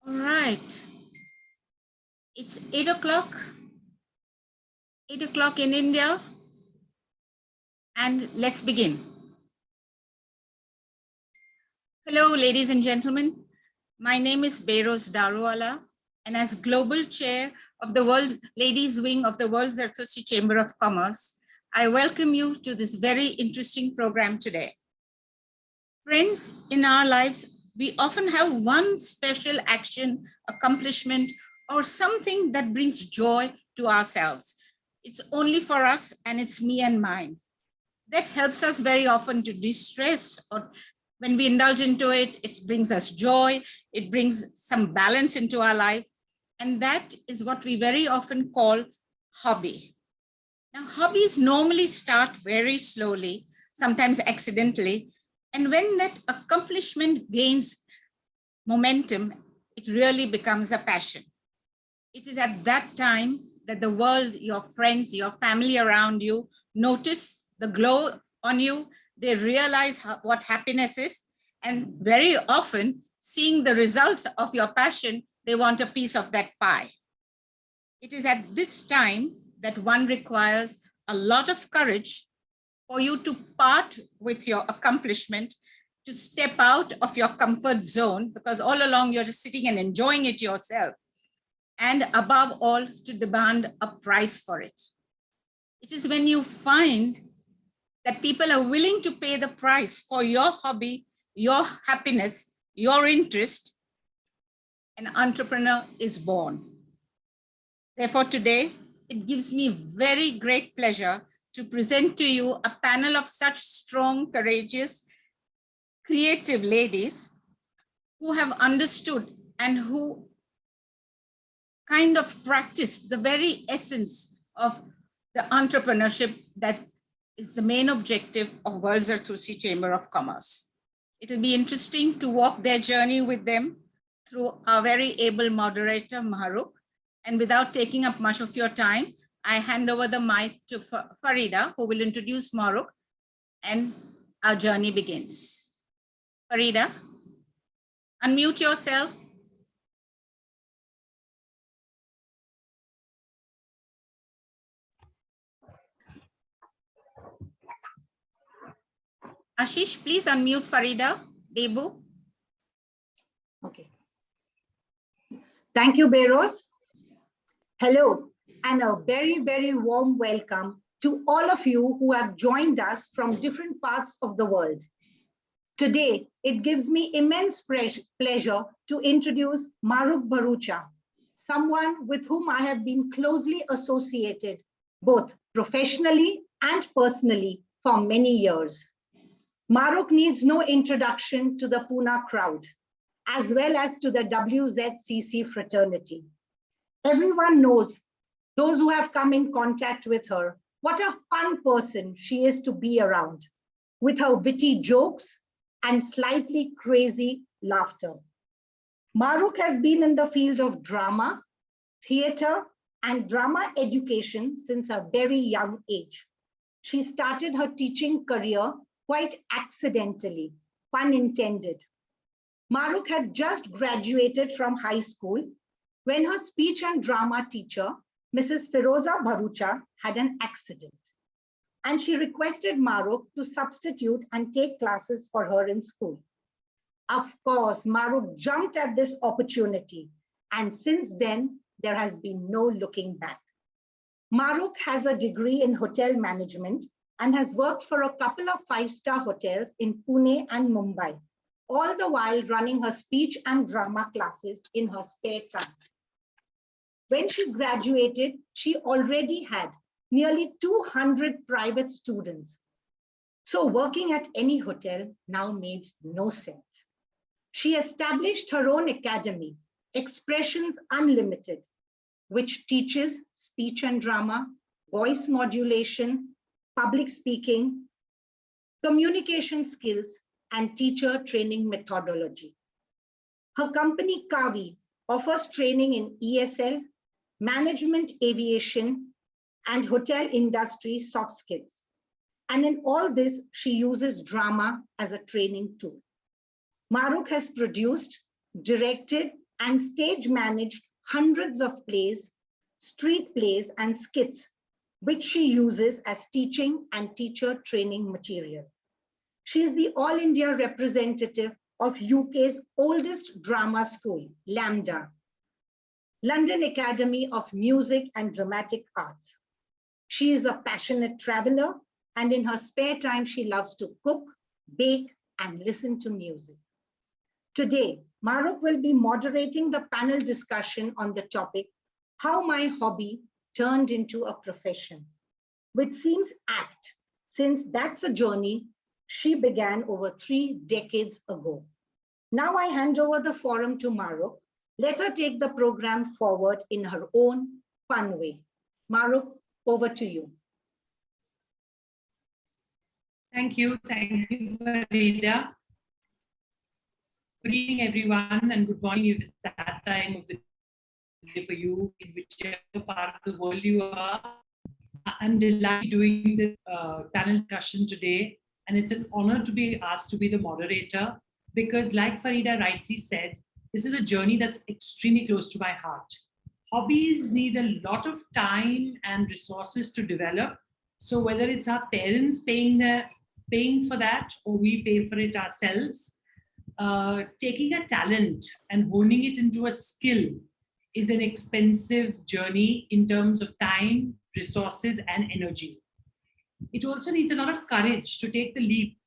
All right. It's 8 o'clock. 8 o'clock in India. And let's begin. Hello, ladies and gentlemen. My name is Behrouz Daruwala, and as Global Chair of the Ladies Wing of the World Zardoshi Chamber of Commerce, I welcome you to this very interesting program today. Friends, in our lives, we often have one special action, accomplishment, or something that brings joy to ourselves. It's only for us and it's me and mine. That helps us very often to de-stress, or when we indulge into it, it brings us joy, it brings some balance into our life. And that is what we very often call hobby. Now, hobbies normally start very slowly, sometimes accidentally. And when that accomplishment gains momentum, it really becomes a passion. It is at that time that the world, your friends, your family around you notice the glow on you. They realize what happiness is. And very often, seeing the results of your passion, they want a piece of that pie. It is at this time that one requires a lot of courage for you to part with your accomplishment, to step out of your comfort zone, because all along you're just sitting and enjoying it yourself. And above all, to demand a price for it. It is when you find that people are willing to pay the price for your hobby, your happiness, your interest, an entrepreneur is born. Therefore, today, it gives me very great pleasure to present to you a panel of such strong, courageous, creative ladies who have understood and who kind of practice the very essence of the entrepreneurship that is the main objective of World Zardoshi Chamber of Commerce. It will be interesting to walk their journey with them through our very able moderator, Mahrukh. And without taking up much of your time, I hand over the mic to Farida, who will introduce Mahrukh, and our journey begins. Farida, unmute yourself. Ashish, please unmute Farida. Debu. Okay. Thank you, Behrouz. Hello, and a very, very warm welcome to all of you who have joined us from different parts of the world. Today, it gives me immense pleasure to introduce Mahrukh Bharucha, someone with whom I have been closely associated, both professionally and personally, for many years. Mahrukh needs no introduction to the Pune crowd, as well as to the WZCC fraternity. Everyone knows, those who have come in contact with her, what a fun person she is to be around, with her witty jokes and slightly crazy laughter. Mahrukh has been in the field of drama, theater, and drama education since a very young age. She started her teaching career quite accidentally, pun intended. Mahrukh had just graduated from high school when her speech and drama teacher, Mrs. Firoza Bharucha, had an accident. And she requested Mahrukh to substitute and take classes for her in school. Of course, Mahrukh jumped at this opportunity. And since then, there has been no looking back. Mahrukh has a degree in hotel management and has worked for a couple of five-star hotels in Pune and Mumbai, all the while running her speech and drama classes in her spare time. When she graduated, she already had nearly 200 private students. So working at any hotel now made no sense. She established her own academy, Expressions Unlimited, which teaches speech and drama, voice modulation, public speaking, communication skills, and teacher training methodology. Her company, Kavi, offers training in ESL, management, aviation, and hotel industry soft skills. And in all this, she uses drama as a training tool. Mahrukh has produced, directed, and stage managed hundreds of plays, street plays, and skits, which she uses as teaching and teacher training material. She is the All India representative of UK's oldest drama school, LAMDA, London Academy of Music and Dramatic Arts. She is a passionate traveler, and in her spare time, she loves to cook, bake, and listen to music. Today, Mahrukh will be moderating the panel discussion on the topic, How My Hobby Turned into a Profession, which seems apt, since that's a journey she began over 3 decades ago. Now I hand over the forum to Mahrukh. Let her take the program forward in her own fun way. Mahrukh, over to you. Thank you, Farida. Good evening, everyone, and good morning if it's that time of the day for you, in whichever part of the world you are. I'm delighted doing this panel discussion today, and it's an honor to be asked to be the moderator, because like Farida rightly said, this is a journey that's extremely close to my heart. Hobbies need a lot of time and resources to develop. So whether it's our parents paying for that, or we pay for it ourselves, taking a talent and honing it into a skill is an expensive journey in terms of time, resources, and energy. It also needs a lot of courage to take the leap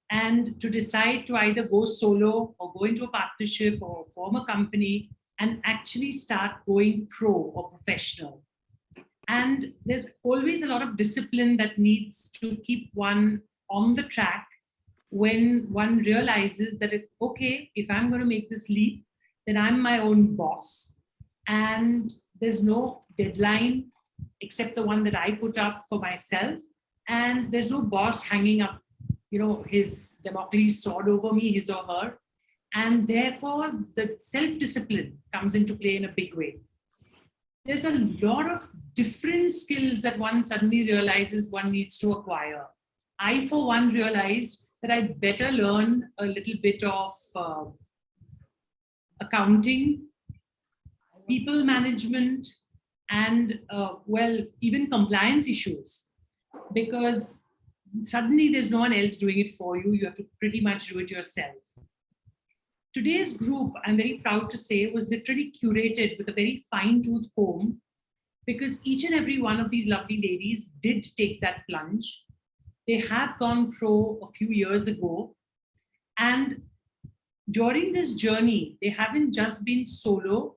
and to decide to either go solo or go into a partnership or form a company and actually start going pro or professional. And there's always a lot of discipline that needs to keep one on the track when one realizes that, okay, if I'm going to make this leap, then I'm my own boss. And there's no deadline except the one that I put up for myself. And there's no boss hanging up, his Damocles sword over me, his or her. And therefore, the self-discipline comes into play in a big way. There's a lot of different skills that one suddenly realizes one needs to acquire. I, for one, realized that I'd better learn a little bit of accounting, people management, and even compliance issues, because suddenly there's no one else doing it for you. You have to pretty much do it yourself. Today's group, I'm very proud to say, was literally curated with a very fine-tooth comb, because each and every one of these lovely ladies did take that plunge. They have gone pro a few years ago. And during this journey, they haven't just been solo.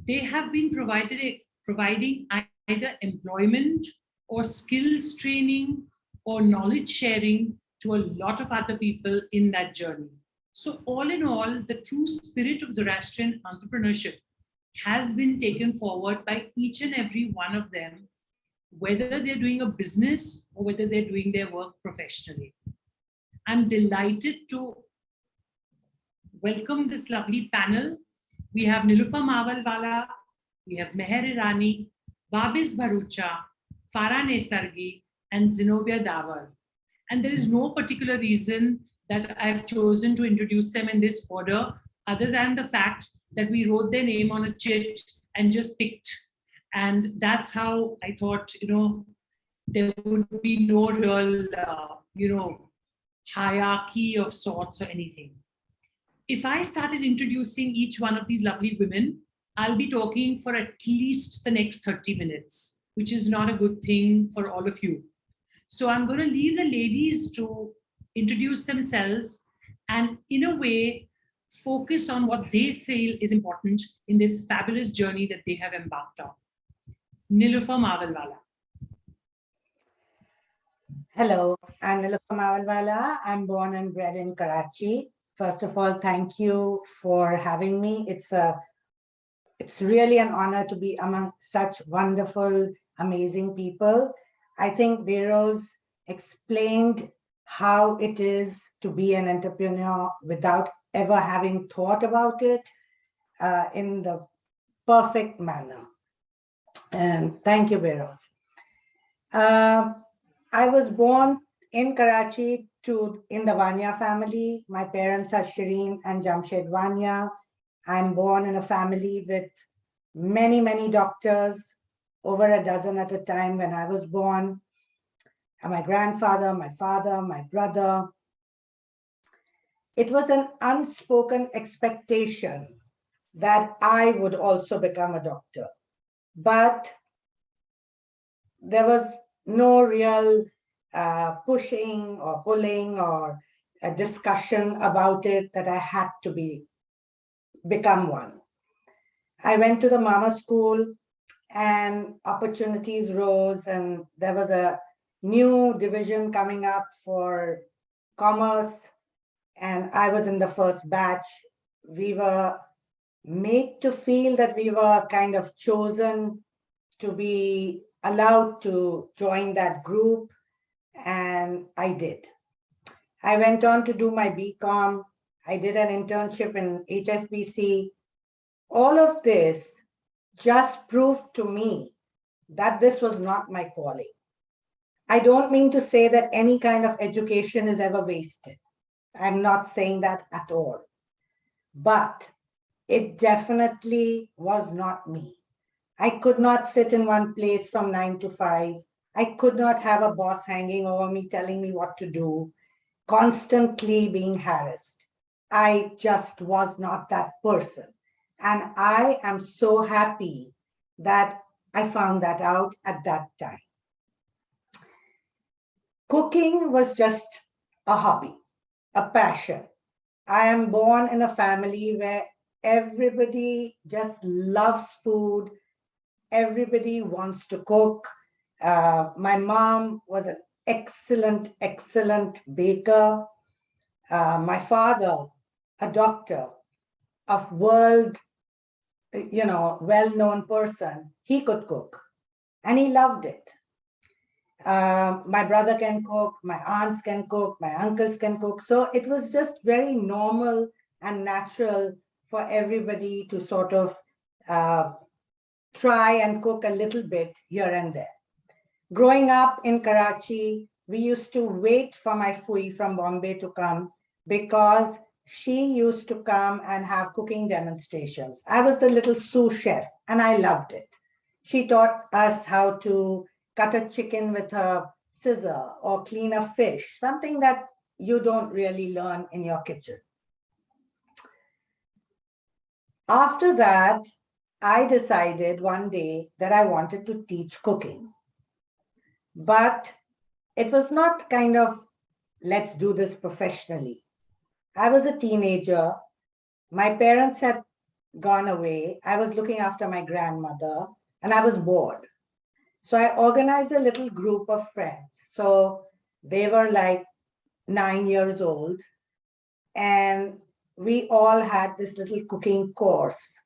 They have been providing either employment or skills training or knowledge sharing to a lot of other people in that journey. So all in all, the true spirit of Zoroastrian entrepreneurship has been taken forward by each and every one of them, whether they're doing a business or whether they're doing their work professionally. I'm delighted to welcome this lovely panel. We have Niloufer Mavalvala, we have Irani, Vahbiz Bharucha, Farah Nesargi, and Zenobia Davar. And there is no particular reason that I've chosen to introduce them in this order, other than the fact that we wrote their name on a chit and just picked. And that's how I thought, there would be no real, hierarchy of sorts or anything. If I started introducing each one of these lovely women, I'll be talking for at least the next 30 minutes, which is not a good thing for all of you. So I'm going to leave the ladies to introduce themselves and, in a way, focus on what they feel is important in this fabulous journey that they have embarked on. Niloufer Mavalvala. Hello, I'm Niloufer Mavalvala. I'm born and bred in Karachi. First of all, thank you for having me. It's really an honor to be among such wonderful, amazing people. I think Beros explained how it is to be an entrepreneur without ever having thought about it in the perfect manner. And thank you, Beros. I was born in Karachi in the Vanya family. My parents are Shireen and Jamshed Vanya. I'm born in a family with many, many doctors, over a dozen at a time when I was born. And my grandfather, my father, my brother. It was an unspoken expectation that I would also become a doctor. But there was no real pushing or pulling or a discussion about it that I had to become one. I went to the mama school and opportunities rose, and there was a new division coming up for commerce, and I was in the first batch. We were made to feel that we were kind of chosen to be allowed to join that group, and I did. I went on to do my BCom. I did an internship in HSBC. All of this just proved to me that this was not my calling. I don't mean to say that any kind of education is ever wasted. I'm not saying that at all. But it definitely was not me. I could not sit in one place from 9 to 5. I could not have a boss hanging over me telling me what to do, constantly being harassed. I just was not that person. And I am so happy that I found that out at that time. Cooking was just a hobby, a passion. I am born in a family where everybody just loves food. Everybody wants to cook. My mom was an excellent, excellent baker. My father, a doctor, a well-known person. He could cook and he loved it. My brother can cook, my aunts can cook, my uncles can cook. So it was just very normal and natural for everybody to sort of try and cook a little bit here and there. Growing up in Karachi, we used to wait for my Fui from Bombay to come because she used to come and have cooking demonstrations. I was the little sous chef and I loved it. She taught us how to cut a chicken with a scissor or clean a fish, something that you don't really learn in your kitchen. After that, I decided one day that I wanted to teach cooking. But it was not kind of, let's do this professionally. I was a teenager. My parents had gone away. I was looking after my grandmother and I was bored. So I organized a little group of friends. So they were like 9 years old and we all had this little cooking course.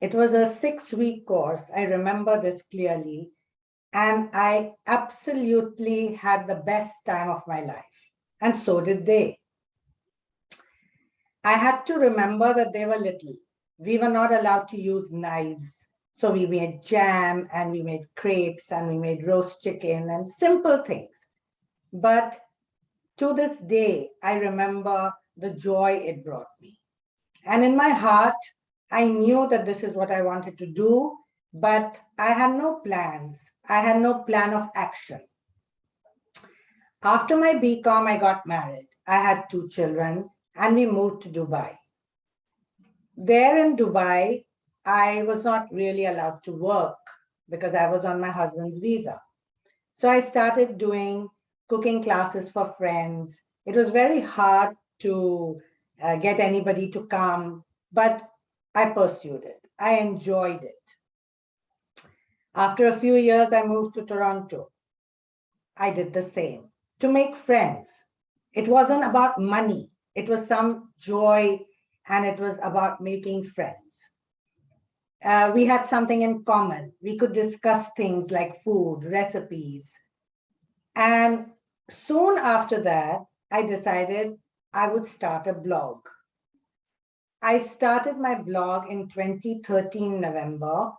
It was a 6-week course. I remember this clearly. And I absolutely had the best time of my life. And so did they. I had to remember that they were little. We were not allowed to use knives. So we made jam and we made crepes and we made roast chicken and simple things. But to this day, I remember the joy it brought me. And in my heart, I knew that this is what I wanted to do, but I had no plans. I had no plan of action. After my BCom, I got married. I had 2 children and we moved to Dubai. There in Dubai, I was not really allowed to work because I was on my husband's visa. So I started doing cooking classes for friends. It was very hard to get anybody to come, but I pursued it. I enjoyed it. After a few years, I moved to Toronto. I did the same to make friends. It wasn't about money. It was some joy and it was about making friends. We had something in common. We could discuss things like food, recipes. And soon after that, I decided I would start a blog. I started my blog in 2013, November,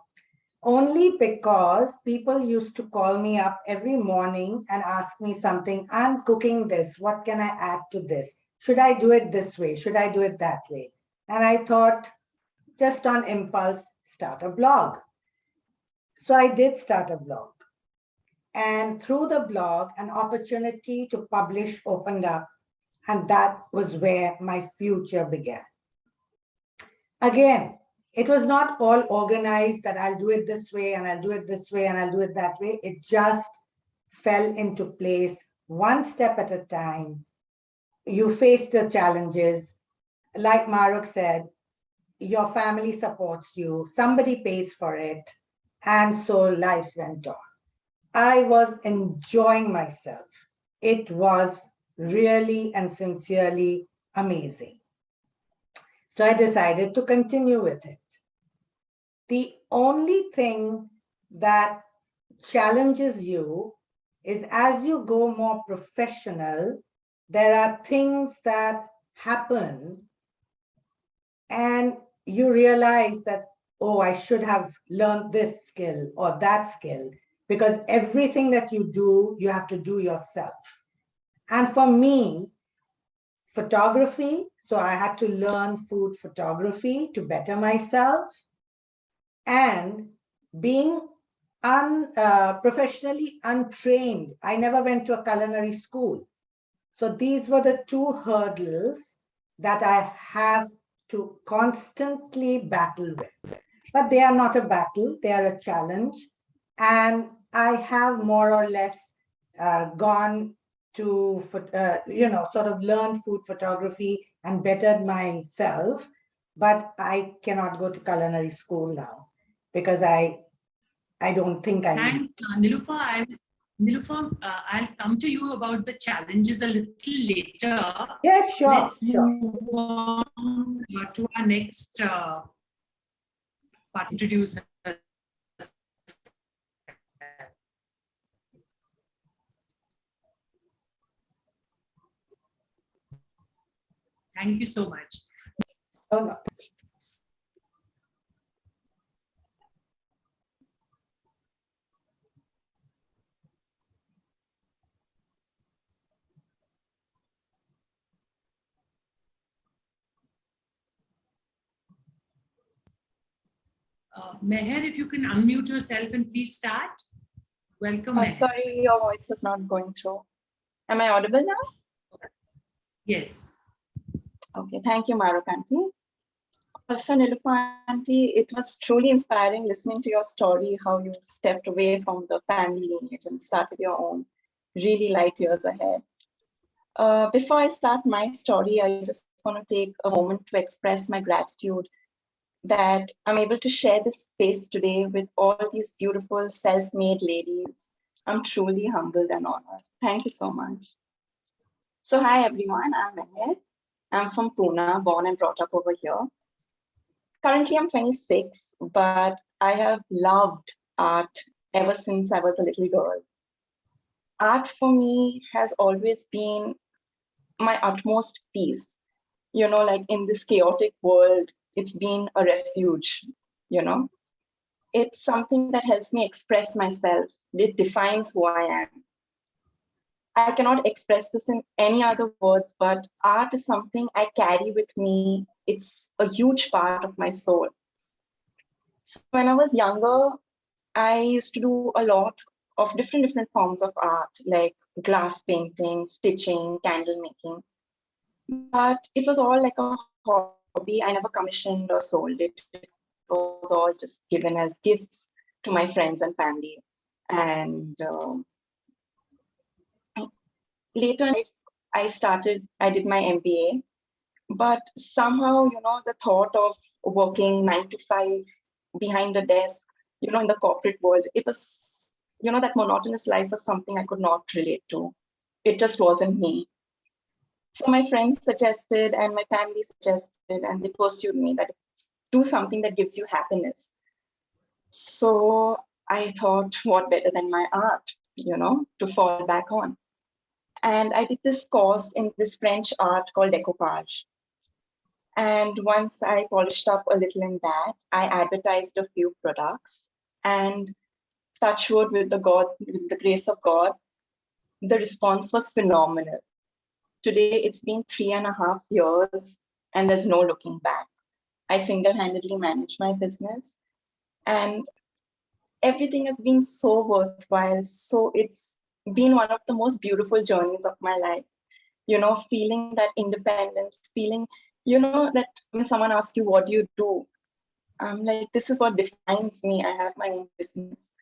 only because people used to call me up every morning and ask me something. I'm cooking this. What can I add to this? Should I do it this way? Should I do it that way? And I thought, just on impulse, start a blog. So I did start a blog. And through the blog, an opportunity to publish opened up. And that was where my future began. Again, it was not all organized that I'll do it this way and I'll do it this way and I'll do it that way. It just fell into place one step at a time. You face the challenges. Like Mahrukh said, your family supports you, somebody pays for it. And so life went on. I was enjoying myself. It was really and sincerely amazing. So I decided to continue with it. The only thing that challenges you is as you go more professional, there are things that happen and you realize that, oh, I should have learned this skill or that skill, because everything that you do, you have to do yourself. And for me, photography, so I had to learn food photography to better myself, and being professionally untrained. I never went to a culinary school. So these were the two hurdles that I have to constantly battle with. But they are not a battle, they are a challenge. And I have more or less gone to, sort of learned food photography and bettered myself. But I cannot go to culinary school now because I don't think I need. Niloufer, I'll come to you about the challenges a little later. Yes, sure. Let's move on to our next part introducer. Thank you so much. Oh, no. Meher, if you can unmute yourself and please start. Welcome, Meher. Sorry, your voice is not going through. Am I audible now? Yes. Okay, thank you, Mahrukh auntie. Also, Niloufer auntie, it was truly inspiring listening to your story, how you stepped away from the family lineage and started your own. Really light years ahead. Before I start my story, I just want to take a moment to express my gratitude that I'm able to share this space today with all these beautiful self-made ladies. I'm truly humbled and honored. Thank you so much. So hi everyone, I'm Meher. I'm from Pune, born and brought up over here. Currently I'm 26, but I have loved art ever since I was a little girl. Art for me has always been my utmost peace. You know, like in this chaotic world, it's been a refuge, you know. It's something that helps me express myself. It defines who I am. I cannot express this in any other words, but art is something I carry with me. It's a huge part of my soul. So when I was younger, I used to do a lot of different forms of art, like glass painting, stitching, candle making. But it was all like a hobby. I never commissioned or sold it. It was all just given as gifts to my friends and family. And later I did my MBA, but somehow, you know, the thought of working 9 to 5 behind a desk, you know, in the corporate world, it was, you know, that monotonous life was something I could not relate to. It just wasn't me. So my friends suggested and my family suggested, and they pursued me that do something that gives you happiness. So I thought, what better than my art, you know, to fall back on. And I did this course in this French art called decoupage. And once I polished up a little in that, I advertised a few products, and touch wood, with the grace of God, the response was phenomenal. Today, it's been 3.5 years and there's no looking back. I single-handedly manage my business, and everything has been so worthwhile. So it's been one of the most beautiful journeys of my life, feeling that independence, feeling, that when someone asks you, what do you do? I'm like, this is what defines me. I have my own business.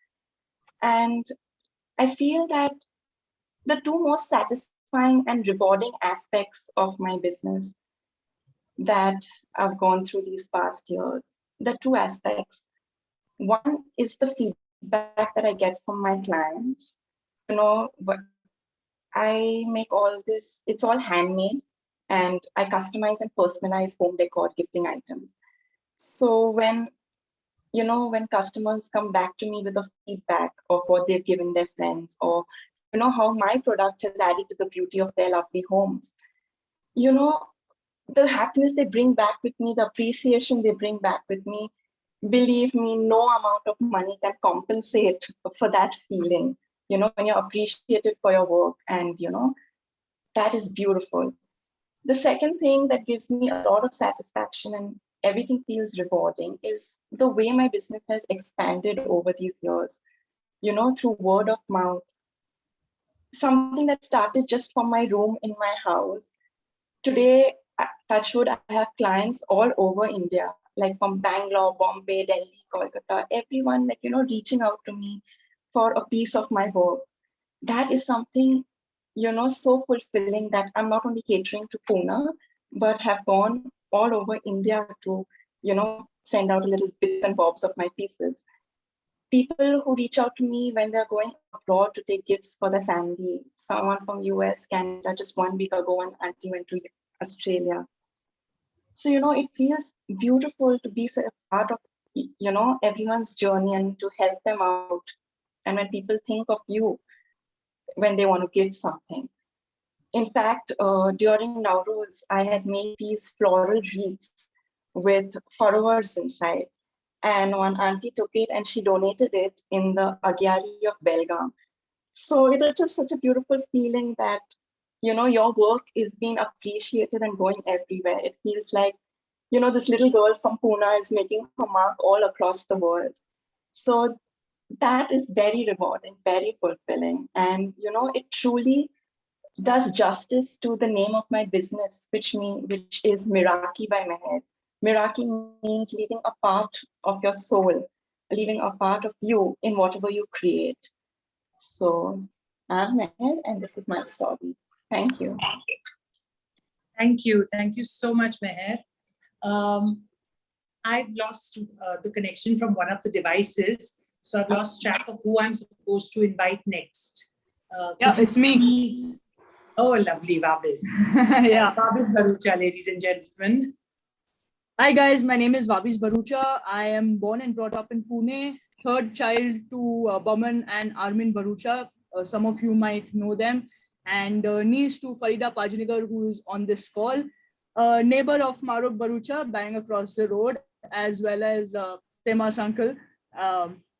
And I feel that the two most satisfying and rewarding aspects of my business that I've gone through these past years, the two aspects. One is the feedback that I get from my clients. But I make all this, it's all handmade, and I customize and personalize home decor gifting items. So when customers come back to me with a feedback of what they've given their friends, or how my product has added to the beauty of their lovely homes, the happiness they bring back with me, the appreciation they bring back with me, believe me, no amount of money can compensate for that feeling, when you're appreciated for your work, and that is beautiful. The second thing that gives me a lot of satisfaction and everything feels rewarding is the way my business has expanded over these years, through word of mouth. Something that started just from my room in my house. Today, touch wood, I have clients all over India, like from Bangalore, Bombay, Delhi, Kolkata, everyone reaching out to me for a piece of my work. That is something, so fulfilling, that I'm not only catering to Pune, but have gone all over India to, send out a little bits and bobs of my pieces. People who reach out to me when they're going abroad to take gifts for their family. Someone from US, Canada, just 1 week ago, an auntie went to Australia. So, it feels beautiful to be a part of, everyone's journey and to help them out. And when people think of you, when they want to give something. In fact, during Nowruz, I had made these floral wreaths with flowers inside. And one auntie took it and she donated it in the Agyari of Belgaum. So it was just such a beautiful feeling that, your work is being appreciated and going everywhere. It feels like, this little girl from Pune is making her mark all across the world. So that is very rewarding, very fulfilling. And, it truly does justice to the name of my business, which is Miraki by Meher. Miraki means leaving a part of your soul, leaving a part of you in whatever you create. So I'm Meher, and this is my story. Thank you. Thank you. Thank you so much, Meher. I've lost the connection from one of the devices, so I've lost track of who I'm supposed to invite next. Yeah, it's me. Oh, lovely, Vahbiz. Yeah. Vahbiz Bharucha, ladies and gentlemen. Hi guys, my name is Vahbiz Bharucha. I am born and brought up in Pune, third child to Baman and Armin Bharucha. Some of you might know them. And niece to Farida Pajnigar, who is on this call. Neighbor of Mahrukh Bharucha, bang across the road, as well as Tema's uncle.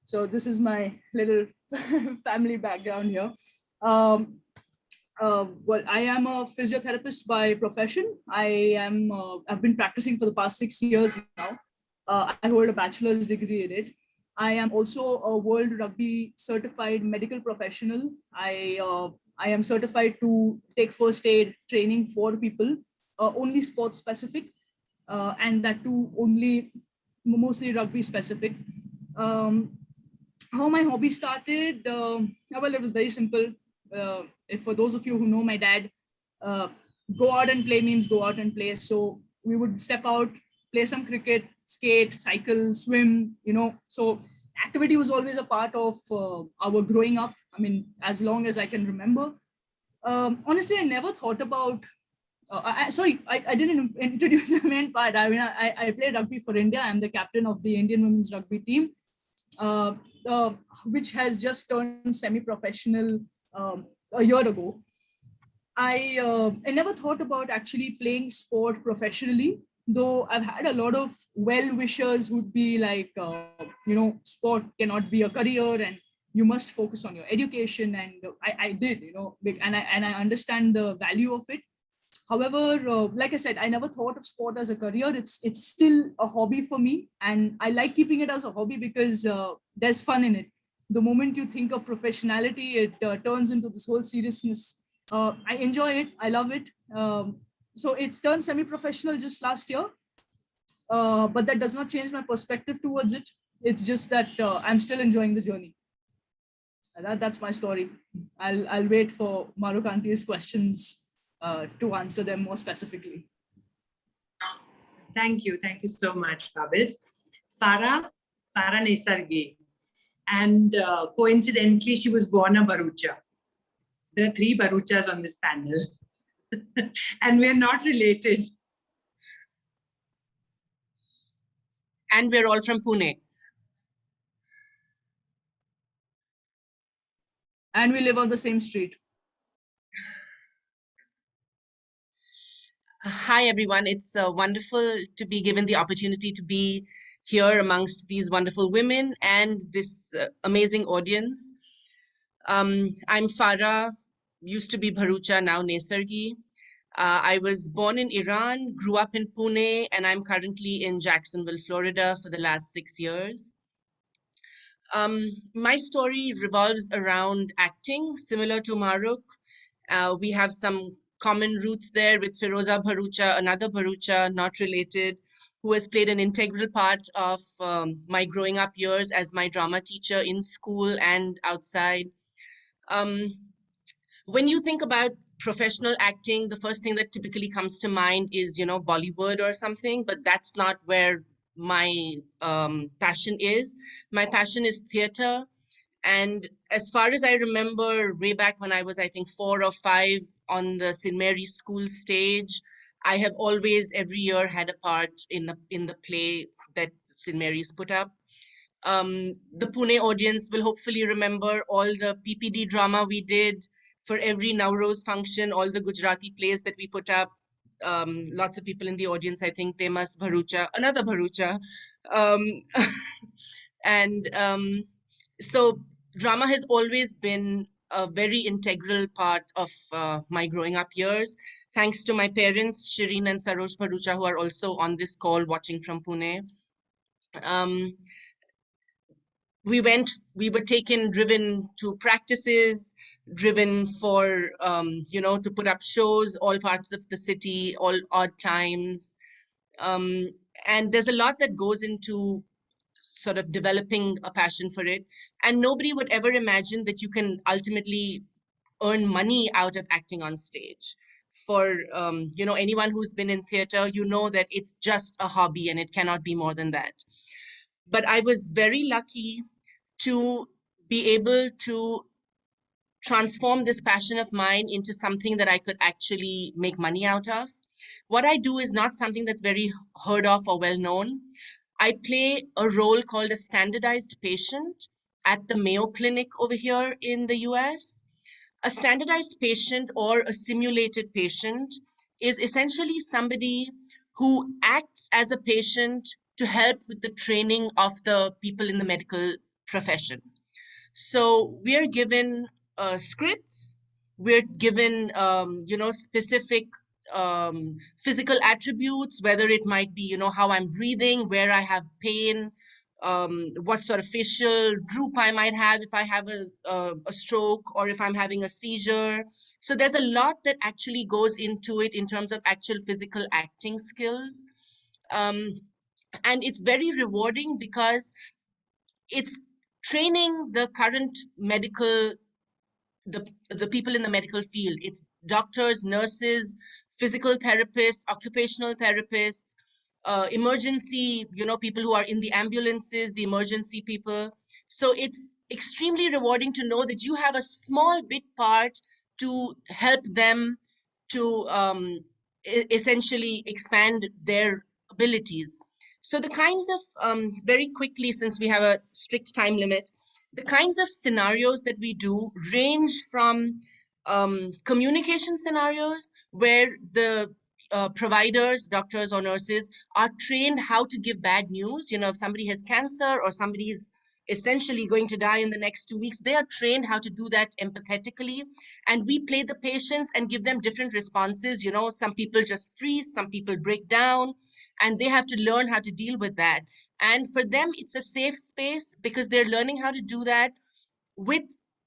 So this is my little family background here. Well, I am a physiotherapist by profession. I've been practicing for the past 6 years now. I hold a bachelor's degree in it. I am also a World Rugby certified medical professional. I am certified to take first aid training for people, only sports specific, and that too only mostly rugby specific. How my hobby started? Well, it was very simple. If for those of you who know my dad, go out and play means go out and play. So we would step out, play some cricket, skate, cycle, swim, So activity was always a part of our growing up. I mean, as long as I can remember. Honestly, I never thought about, I didn't introduce the main part. I mean, I play rugby for India. I'm the captain of the Indian women's rugby team, which has just turned semi-professional a year ago. I never thought about actually playing sport professionally, though I've had a lot of well-wishers who'd be like, sport cannot be a career and you must focus on your education. And I did, and I understand the value of it. However, like I said, I never thought of sport as a career. It's still a hobby for me, and I like keeping it as a hobby because there's fun in it. The moment you think of professionality, it turns into this whole seriousness. I enjoy it. I love it. So it's turned semi-professional just last year, but that does not change my perspective towards it. It's just that I'm still enjoying the journey. That's my story. I'll wait for Mahrukh Auntie's questions to answer them more specifically. Thank you so much, Vahbiz. Farah Nesargi. And coincidentally, she was born a Bharucha. There are 3 Bharuchas on this panel. And we are not related. And we're all from Pune. And we live on the same street. Hi, everyone. It's wonderful to be given the opportunity to be here amongst these wonderful women and this amazing audience. I'm Farah, used to be Bharucha, now Nesargi. I was born in Iran, grew up in Pune, and I'm currently in Jacksonville, Florida for the last 6 years. My story revolves around acting, similar to Mahrukh. We have some common roots there with Firoza Bharucha, another Bharucha, not related, who has played an integral part of my growing up years as my drama teacher in school and outside. When you think about professional acting, the first thing that typically comes to mind is, Bollywood or something, but that's not where my passion is. My passion is theater. And as far as I remember, way back when I was, I think, 4 or 5 on the St. Mary's School stage, I have always, every year, had a part in the play that St. Mary's put up. The Pune audience will hopefully remember all the PPD drama we did for every Nowruz function, all the Gujarati plays that we put up. Lots of people in the audience, I think, they must Bharucha, another Bharucha. So drama has always been a very integral part of my growing up years. Thanks to my parents, Shireen and Saroj Bharucha, who are also on this call watching from Pune. We were driven to practices, driven for, to put up shows, all parts of the city, all odd times. And there's a lot that goes into sort of developing a passion for it. And nobody would ever imagine that you can ultimately earn money out of acting on stage. For, anyone who's been in theater, that it's just a hobby and it cannot be more than that. But I was very lucky to be able to transform this passion of mine into something that I could actually make money out of. What I do is not something that's very heard of or well known. I play a role called a standardized patient at the Mayo Clinic over here in the US. A standardized patient or a simulated patient is essentially somebody who acts as a patient to help with the training of the people in the medical profession. So we are given scripts, we're given, specific physical attributes, whether it might be, how I'm breathing, where I have pain, what sort of facial droop I might have if I have a stroke or if I'm having a seizure. So there's a lot that actually goes into it in terms of actual physical acting skills. And it's very rewarding because it's training the current medical, the people in the medical field. It's doctors, nurses, physical therapists, occupational therapists, emergency, people who are in the ambulances, the emergency people. So it's extremely rewarding to know that you have a small bit part to help them to essentially expand their abilities. So the kinds of, very quickly, since we have a strict time limit, the kinds of scenarios that we do range from communication scenarios where the providers, doctors or nurses are trained how to give bad news. If somebody has cancer or somebody's essentially going to die in the next 2 weeks, they are trained how to do that empathetically. And we play the patients and give them different responses. You know, some people just freeze, some people break down, and they have to learn how to deal with that. And for them, it's a safe space because they're learning how to do that with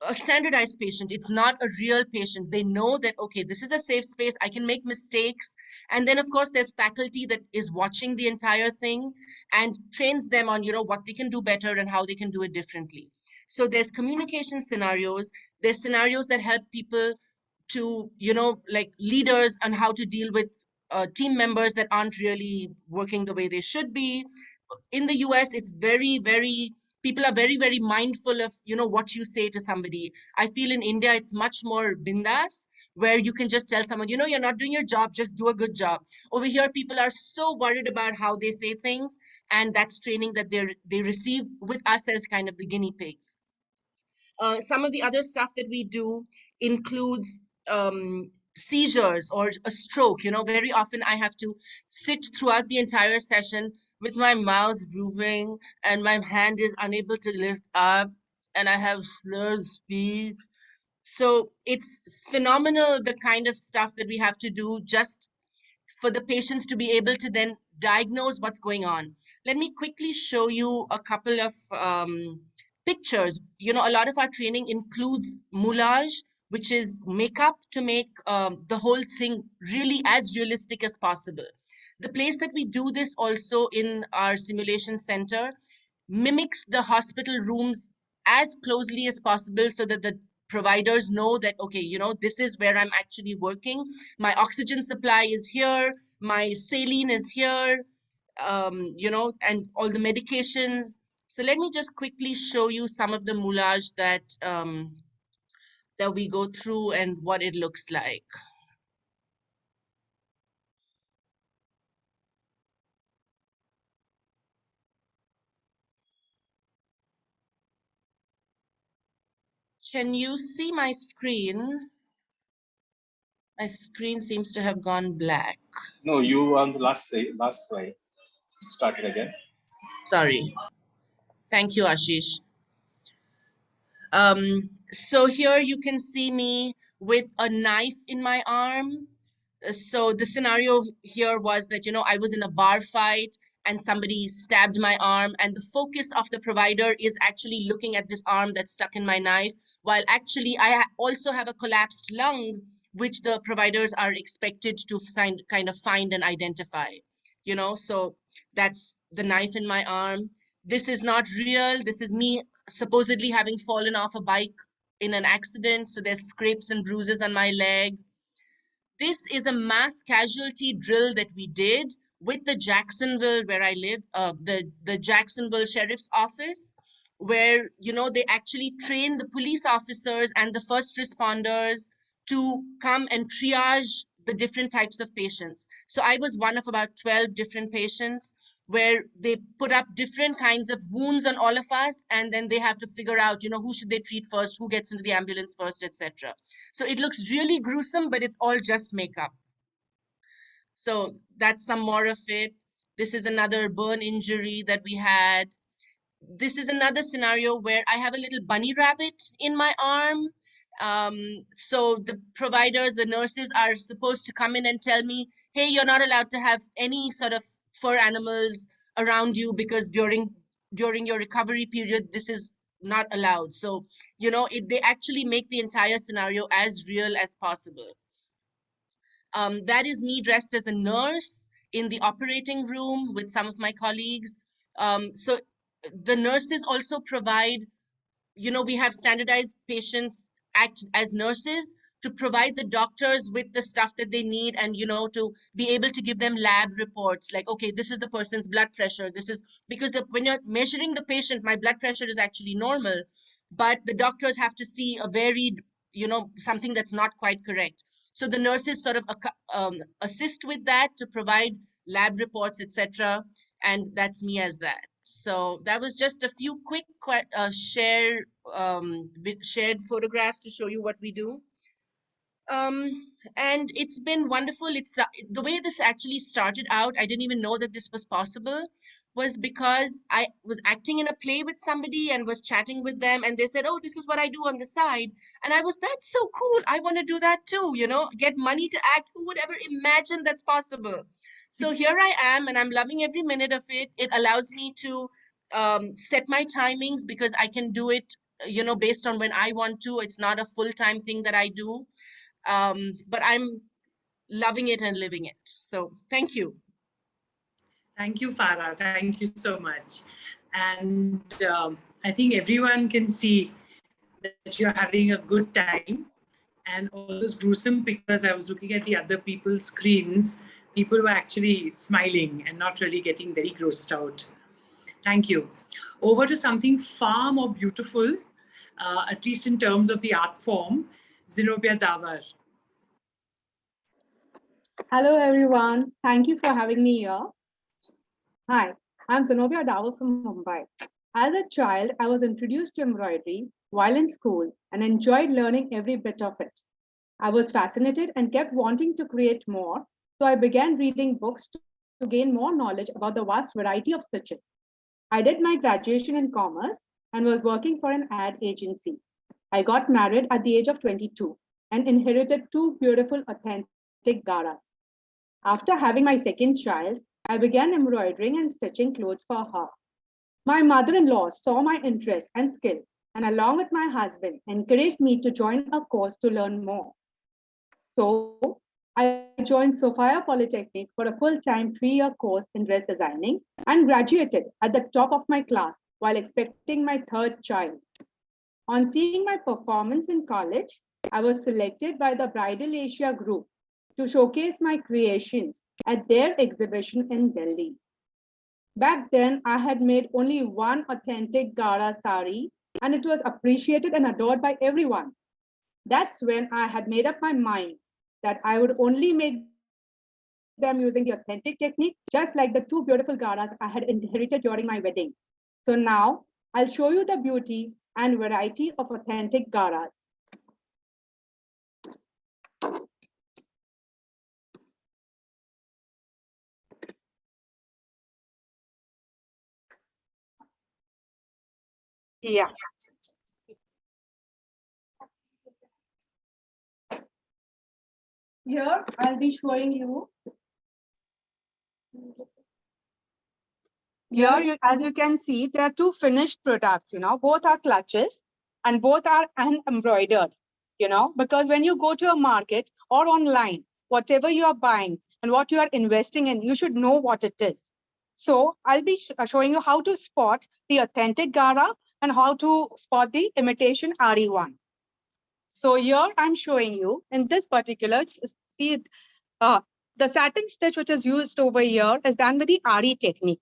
a standardized patient. It's not a real patient. They know that, okay, this is a safe space, I can make mistakes. And then of course there's faculty that is watching the entire thing and trains them on, you know, what they can do better and how they can do it differently. So there's communication scenarios, there's scenarios that help people to, you know, like leaders on how to deal with team members that aren't really working the way they should be. In the US, it's very, people are very mindful of, you know, what you say to somebody. I feel in India, it's much more bindas, where you can just tell someone, you know, you're not doing your job, just do a good job. Over here, people are so worried about how they say things, and that's training that they receive with us as kind of the guinea pigs. Some of the other stuff that we do includes seizures or a stroke. You know, very often I have to sit throughout the entire session with my mouth drooping and my hand is unable to lift up and I have slurred speech. So it's phenomenal, the kind of stuff that we have to do just for the patients to be able to then diagnose what's going on. Let me quickly show you a couple of pictures. You know, a lot of our training includes moulage, which is makeup to make the whole thing really as realistic as possible. The place that we do this also in our simulation center mimics the hospital rooms as closely as possible so that the providers know that, okay, you know, this is where I'm actually working. My oxygen supply is here, my saline is here, you know, and all the medications. So let me just quickly show you some of the moulage that that we go through and what it looks like. Can you see my screen? My screen seems to have gone black. No, you were on the last slide. Start it again. Sorry. Thank you, Ashish. So here you can see me with a knife in my arm. So the scenario here was that, you know, I was in a bar fight and somebody stabbed my arm, and the focus of the provider is actually looking at this arm that's stuck in my knife, while actually I also have a collapsed lung, which the providers are expected to kind of find and identify, you know. So that's the knife in my arm. This is not real. This is me supposedly having fallen off a bike in an accident. So there's scrapes and bruises on my leg. This is a mass casualty drill that we did with the Jacksonville, where I live, the Jacksonville Sheriff's Office, where, you know, they actually train the police officers and the first responders to come and triage the different types of patients. So I was one of about 12 different patients where they put up different kinds of wounds on all of us, and then they have to figure out, you know, who should they treat first, who gets into the ambulance first, etc. So it looks really gruesome, but it's all just makeup. So that's some more of it. This is another burn injury that we had. This is another scenario where I have a little bunny rabbit in my arm. So the providers, the nurses are supposed to come in and tell me, hey, you're not allowed to have any sort of fur animals around you because during your recovery period, this is not allowed. So, you know, they actually make the entire scenario as real as possible. That is me dressed as a nurse in the operating room with some of my colleagues. So the nurses also provide, you know, we have standardized patients act as nurses to provide the doctors with the stuff that they need, and, you know, to be able to give them lab reports like, okay, this is the person's blood pressure. This is because when you're measuring the patient, my blood pressure is actually normal, but the doctors have to see a varied, you know, something that's not quite correct. So the nurses sort of assist with that to provide lab reports, etc. And that's me as that. So that was just a few quick shared photographs to show you what we do. And it's been wonderful. It's the way this actually started out, I didn't even know that this was possible. was because I was acting in a play with somebody and was chatting with them, and they said, "Oh, this is what I do on the side." And I was, "That's so cool. I want to do that too, get money to act. Who would ever imagine that's possible?" So here I am, and I'm loving every minute of it. It allows me to set my timings because I can do it, based on when I want to. It's not a full-time thing that I do. But I'm loving it and living it. So thank you. Thank you, Farah. Thank you so much. And I think everyone can see that you're having a good time. And all those gruesome pictures, I was looking at the other people's screens, people were actually smiling and not really getting very grossed out. Thank you. Over to something far more beautiful, at least in terms of the art form, Zenobia Davar. Hello, everyone. Thank you for having me here. Hi, I'm Zenobia Davar from Mumbai. As a child, I was introduced to embroidery while in school and enjoyed learning every bit of it. I was fascinated and kept wanting to create more, so I began reading books to gain more knowledge about the vast variety of stitches. I did my graduation in commerce and was working for an ad agency. I got married at the age of 22 and inherited two beautiful, authentic Garas. After having my second child, I began embroidering and stitching clothes for her. My mother-in-law saw my interest and skill, and along with my husband, encouraged me to join a course to learn more. So I joined Sophia Polytechnic for a full-time 3-year course in dress designing and graduated at the top of my class while expecting my third child. On seeing my performance in college, I was selected by the Bridal Asia Group to showcase my creations at their exhibition in Delhi. Back then, I had made only one authentic Gara sari, and it was appreciated and adored by everyone. That's when I had made up my mind that I would only make them using the authentic technique, just like the two beautiful Garas I had inherited during my wedding. So now I'll show you the beauty and variety of authentic Garas. Yeah. Here, I'll be showing you. Here, as you can see, there are two finished products, both are clutches and both are embroidered, because when you go to a market or online, whatever you are buying and what you are investing in, you should know what it is. So I'll be showing you how to spot the authentic Gara and how to spot the imitation RE1. So here I'm showing you in this particular, see, the satin stitch which is used over here is done with the RE technique.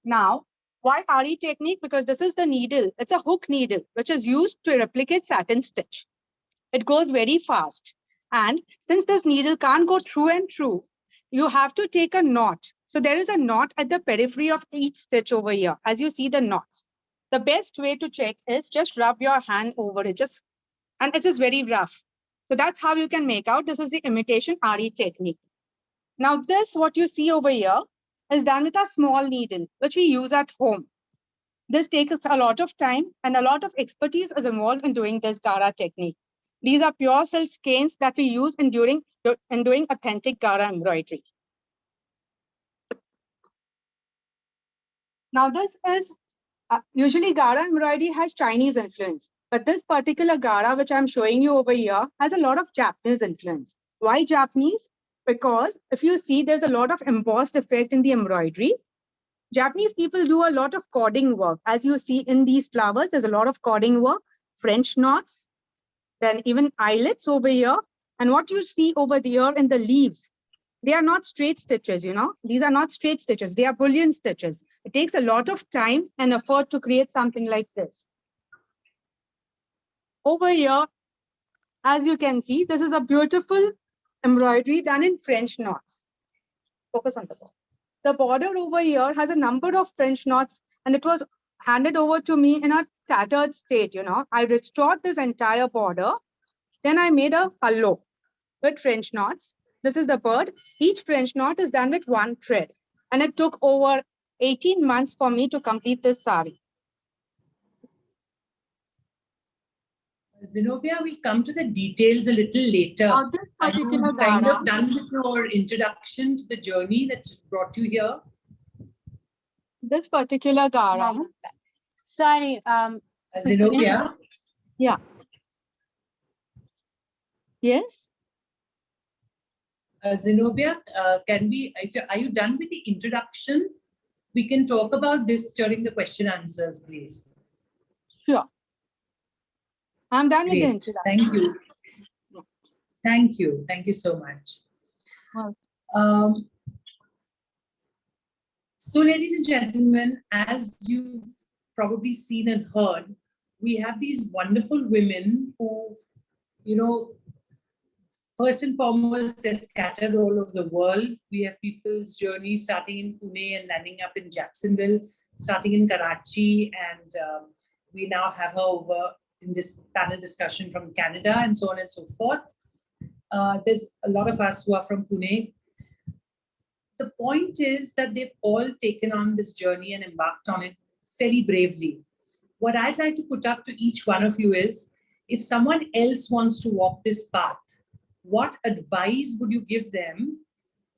Now, why RE technique? Because this is the needle. It's a hook needle, which is used to replicate satin stitch. It goes very fast. And since this needle can't go through and through, you have to take a knot. So there is a knot at the periphery of each stitch over here, as you see the knots. The best way to check is just rub your hand over it, and it is very rough. So that's how you can make out this is the imitation RE technique. Now this, what you see over here, is done with a small needle, which we use at home. This takes a lot of time and a lot of expertise is involved in doing this Gara technique. These are pure silk skeins that we use in doing authentic Gara embroidery. Now this is, usually Gara embroidery has Chinese influence, but this particular Gara, which I'm showing you over here, has a lot of Japanese influence. Why Japanese? Because if you see, there's a lot of embossed effect in the embroidery. Japanese people do a lot of cording work. As you see in these flowers, there's a lot of cording work, French knots, then even eyelets over here. And what you see over there in the leaves, they are not straight stitches, These are not straight stitches. They are bullion stitches. It takes a lot of time and effort to create something like this. Over here, as you can see, this is a beautiful embroidery done in French knots. Focus on the border. The border over here has a number of French knots, and it was handed over to me in a tattered state, I restored this entire border. Then I made a pallo with French knots. This is the bird. Each French knot is done with one thread, and it took over 18 months for me to complete this sari. Zenobia, we'll come to the details a little later. Now, this Are particular you kind Gara, of done with your introduction to the journey that brought you here? this particular Gara. Sorry, Zenobia? Yeah. Yes. Zenobia, are you done with the introduction? We can talk about this during the question answers, please. Sure. I'm done with the Great. introduction. Thank you. Thank you. Thank you so much. Well, So, ladies and gentlemen, as you've probably seen and heard, we have these wonderful women who, first and foremost, they're scattered all over the world. We have people's journey starting in Pune and landing up in Jacksonville, starting in Karachi, and we now have her over in this panel discussion from Canada and so on and so forth. There's a lot of us who are from Pune. The point is that they've all taken on this journey and embarked on it fairly bravely. What I'd like to put up to each one of you is, if someone else wants to walk this path, what advice would you give them,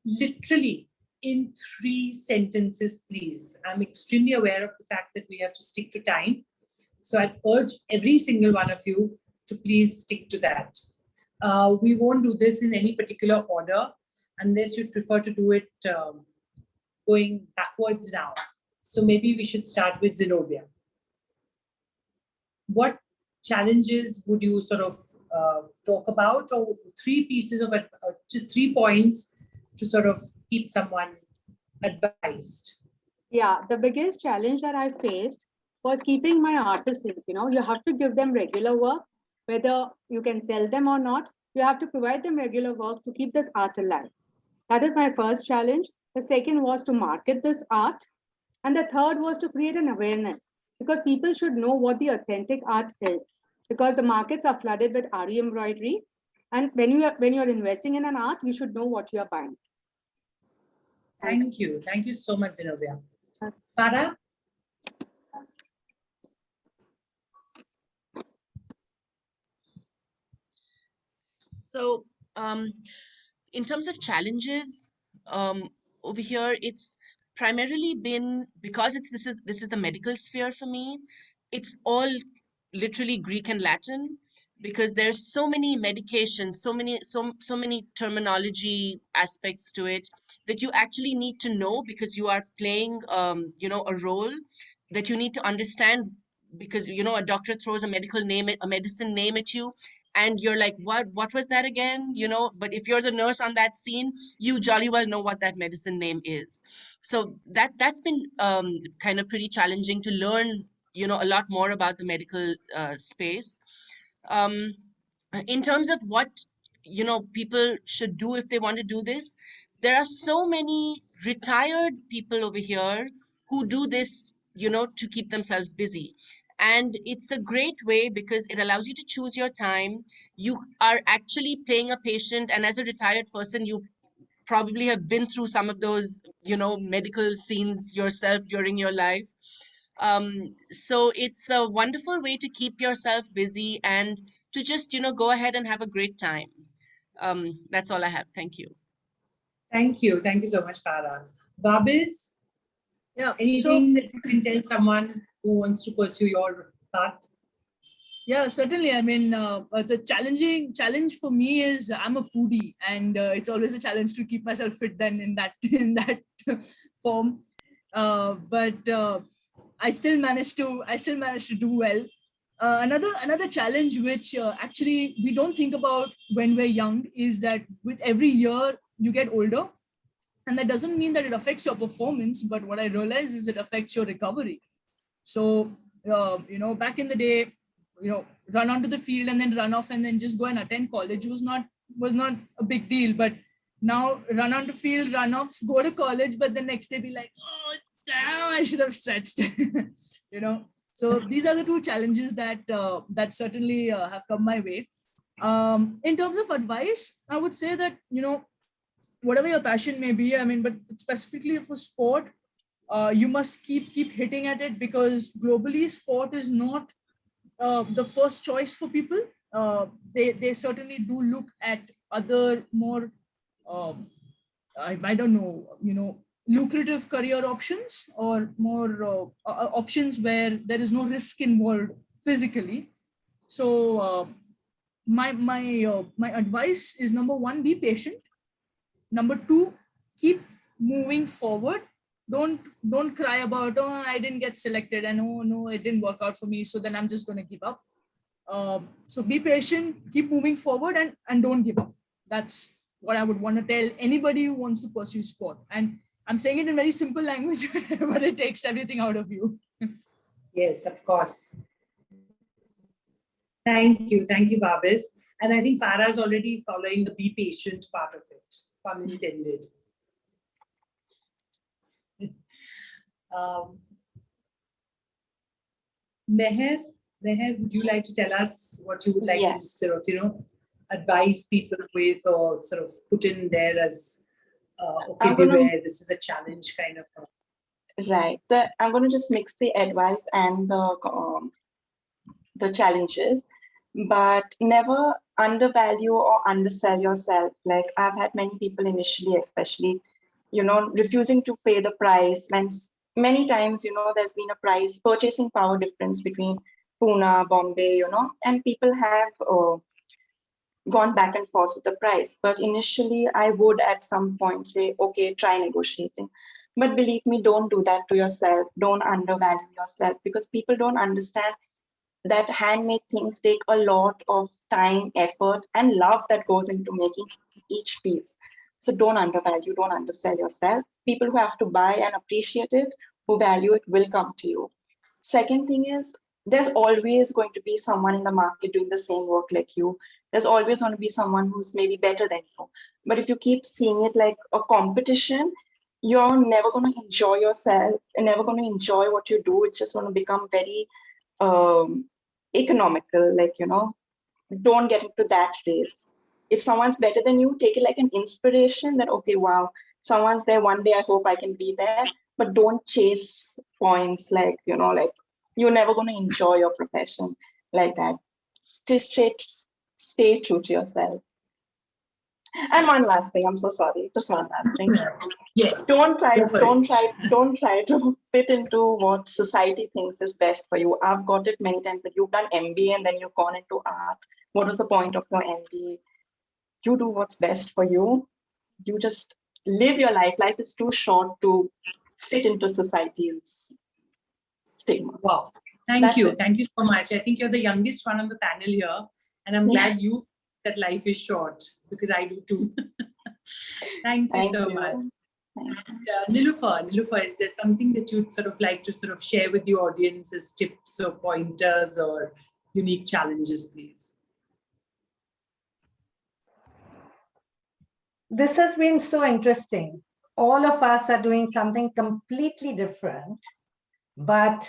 literally in 3 sentences, please? I'm extremely aware of the fact that we have to stick to time. So I'd urge every single one of you to please stick to that. We won't do this in any particular order unless you prefer to do it going backwards now. So maybe we should start with Zenobia. What challenges would you sort of talk about, or 3 pieces of just 3 points to sort of keep someone advised? yeah, the biggest challenge that I faced was keeping my artisans. You have to give them regular work, whether you can sell them or not. You have to provide them regular work to keep this art alive. That is my first challenge. The second was to market this art. And the third was to create an awareness, because people should know what the authentic art is, because the markets are flooded with RE embroidery. And when you're investing in an art, you should know what you are buying. Thank you. Thank you so much, Zenobia. Farah? So, in terms of challenges, over here, it's primarily been because this is the medical sphere for me. It's all literally Greek and Latin, because there's so many medications, so many terminology aspects to it that you actually need to know, because you are playing a role that you need to understand, because a doctor throws a medicine name at you, and you're like, what was that again? But if you're the nurse on that scene, you jolly well know what that medicine name is. So that's been kind of pretty challenging to learn a lot more about the medical space. In terms of what people should do if they want to do this, there are so many retired people over here who do this to keep themselves busy. And it's a great way because it allows you to choose your time. You are actually playing a patient, and as a retired person, you probably have been through some of those medical scenes yourself during your life. So it's a wonderful way to keep yourself busy and to just go ahead and have a great time. That's all I have. Thank you. Thank you so much, Farah. Vahbiz? Yeah. Anything that you can tell someone who wants to pursue your path? Yeah, certainly. I mean, the challenge for me is I'm a foodie, and it's always a challenge to keep myself fit then in that form. But I still managed to do well. Another challenge which actually we don't think about when we're young is that with every year you get older, and that doesn't mean that it affects your performance, but what I realize is it affects your recovery. So back in the day, run onto the field and then run off and then just go and attend college was not a big deal. But now run onto field, run off, go to college, but the next day be like, oh damn, I should have stretched. So these are the 2 challenges that certainly have come my way. In terms of advice, I would say that whatever your passion may be, I mean, but specifically for sport, You must keep hitting at it, because globally sport is not the first choice for people. They certainly do look at other more I don't know, lucrative career options, or more options where there is no risk involved physically. So my advice is, number one, be patient. Number two, keep moving forward. Don't cry about, oh, I didn't get selected, and oh no, it didn't work out for me, so then I'm just going to give up. So be patient, keep moving forward, and don't give up. That's what I would want to tell anybody who wants to pursue sport. And I'm saying it in very simple language, but it takes everything out of you. Yes, of course. Thank you, Vahbiz. And I think Farah is already following the be patient part of it, pun intended. Meher, would you like to tell us what you would like to sort of, advise people with, or sort of put in there as, okay, beware, this is a challenge kind of? Right. I'm going to just mix the advice and the challenges, but never undervalue or undersell yourself. Like, I've had many people initially, especially, refusing to pay the price. And many times, there's been a purchasing power difference between Pune, Bombay, and people have gone back and forth with the price. But initially, I would at some point say, okay, try negotiating. But believe me, don't do that to yourself. Don't undervalue yourself, because people don't understand that handmade things take a lot of time, effort, and love that goes into making each piece. So don't undervalue, don't undersell yourself. People who have to buy and appreciate it, who value it, will come to you. Second thing is, there's always going to be someone in the market doing the same work like you. There's always going to be someone who's maybe better than you. But if you keep seeing it like a competition, you're never going to enjoy yourself and never going to enjoy what you do. It's just going to become very economical, like, don't get into that race. If someone's better than you, take it like an inspiration that, okay, wow, someone's there, one day I hope I can be there. But don't chase points, like, like you're never going to enjoy your profession like that. Stay true to yourself. And one last thing, I'm so sorry, just one last thing. Yes. Don't try to fit into what society thinks is best for you. I've got it many times that you've done MBA and then you've gone into art. What was the point of your MBA? You do what's best for you. You just live your life. Life is too short to fit into society's stigma. Wow. Thank you so much. I think you're the youngest one on the panel here, and I'm glad you that life is short, because I do too. Thank you so much. And, Niloufer, is there something that you'd sort of like to sort of share with the audience as tips or pointers or unique challenges, please? This has been so interesting. All of us are doing something completely different, but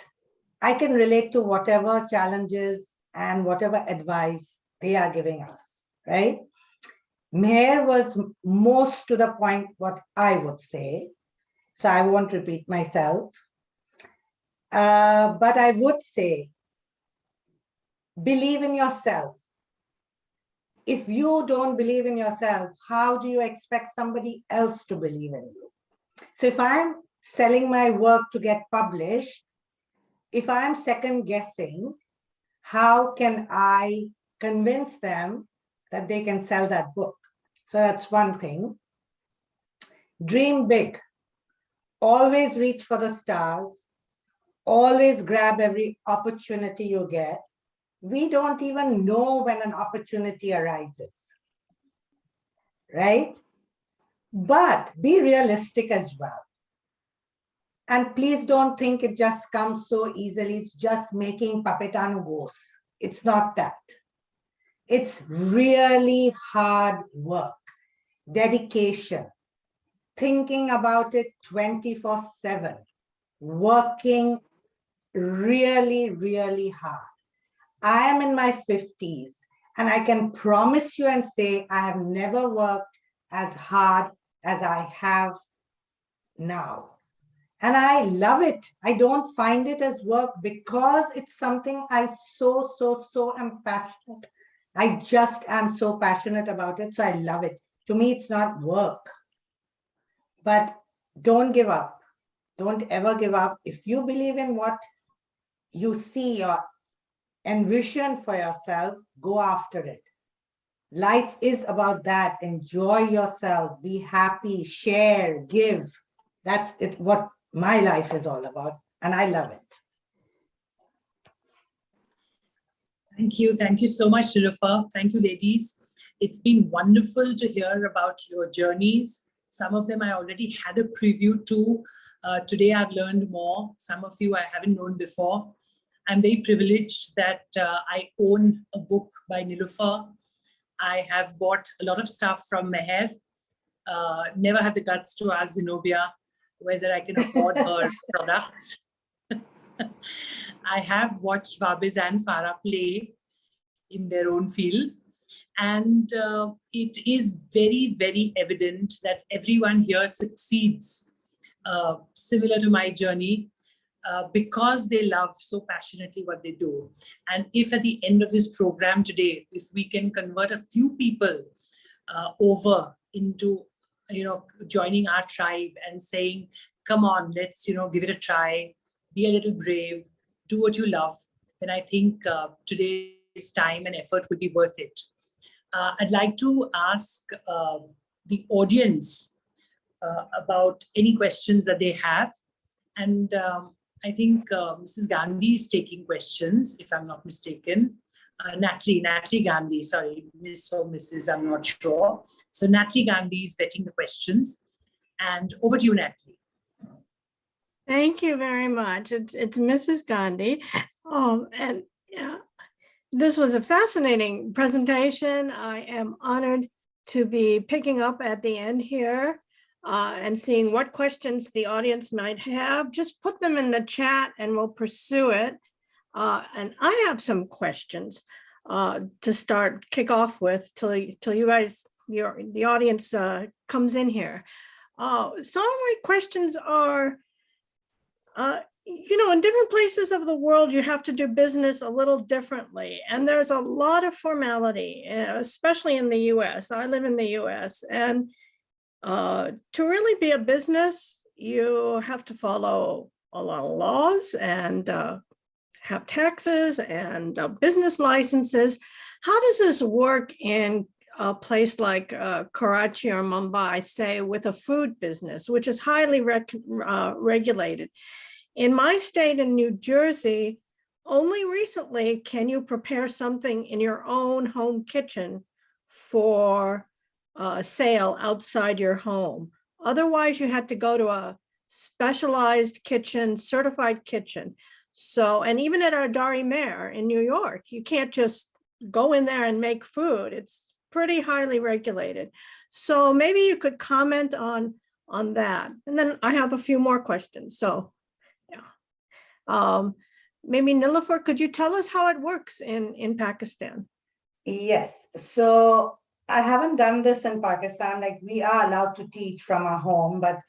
I can relate to whatever challenges and whatever advice they are giving us, right? Meher was most to the point what I would say, so I won't repeat myself. But I would say, believe in yourself. If you don't believe in yourself, how do you expect somebody else to believe in you? So if I'm selling my work to get published, if I'm second guessing, how can I convince them that they can sell that book? So that's one thing. Dream big. Always reach for the stars. Always grab every opportunity you get. We don't even know when an opportunity arises, right? But be realistic as well. And please don't think it just comes so easily. It's just making papetanu goes. It's not that. It's really hard work, dedication, thinking about it 24/7, working really, really hard. I am in my 50s, and I can promise you and say I have never worked as hard as I have now. And I love it. I don't find it as work because it's something I so am passionate. I just am so passionate about it. So I love it. To me, it's not work. But don't give up. Don't ever give up. If you believe in what you see or envision for yourself, go after it. Life is about that. Enjoy yourself, be happy, share, give. That's it, what my life is all about. And I love it. Thank you. Thank you so much, Niloufer. Thank you, ladies. It's been wonderful to hear about your journeys. Some of them I already had a preview to. Today I've learned more. Some of you I haven't known before. I'm very privileged that I own a book by Niloufer. I have bought a lot of stuff from Meher. Never had the guts to ask Zenobia whether I can afford her products. I have watched Vahbiz and Farah play in their own fields. And it is very, very evident that everyone here succeeds, similar to my journey, because they love so passionately what they do. And if at the end of this program today, if we can convert a few people over into, joining our tribe and saying, come on, let's, give it a try, be a little brave, do what you love, then I think today's time and effort would be worth it. I'd like to ask the audience about any questions that they have. And I think Mrs. Gandhi is taking questions, if I'm not mistaken. Natalie Gandhi, sorry, Miss or Mrs., I'm not sure. So Natalie Gandhi is vetting the questions. And over to you, Natalie. Thank you very much. It's Mrs. Gandhi. And this was a fascinating presentation. I am honored to be picking up at the end here and seeing what questions the audience might have. Just put them in the chat and we'll pursue it. And I have some questions to kick off with till you guys, the audience comes in here. Some of my questions are, in different places of the world, you have to do business a little differently. And there's a lot of formality, especially in the US. I live in the US. And to really be a business, you have to follow a lot of laws and have taxes and business licenses. How does this work in a place like Karachi or Mumbai, say, with a food business, which is highly regulated? In my state in New Jersey, only recently can you prepare something in your own home kitchen for sale outside your home. Otherwise, you had to go to a specialized kitchen, certified kitchen. So, and even at our Dari Mayor in New York, you can't just go in there and make food. It's pretty highly regulated. So maybe you could comment on that. And then I have a few more questions. So yeah. Maybe Niloufer, could you tell us how it works in Pakistan? Yes. So I haven't done this in Pakistan. Like, we are allowed to teach from our home, but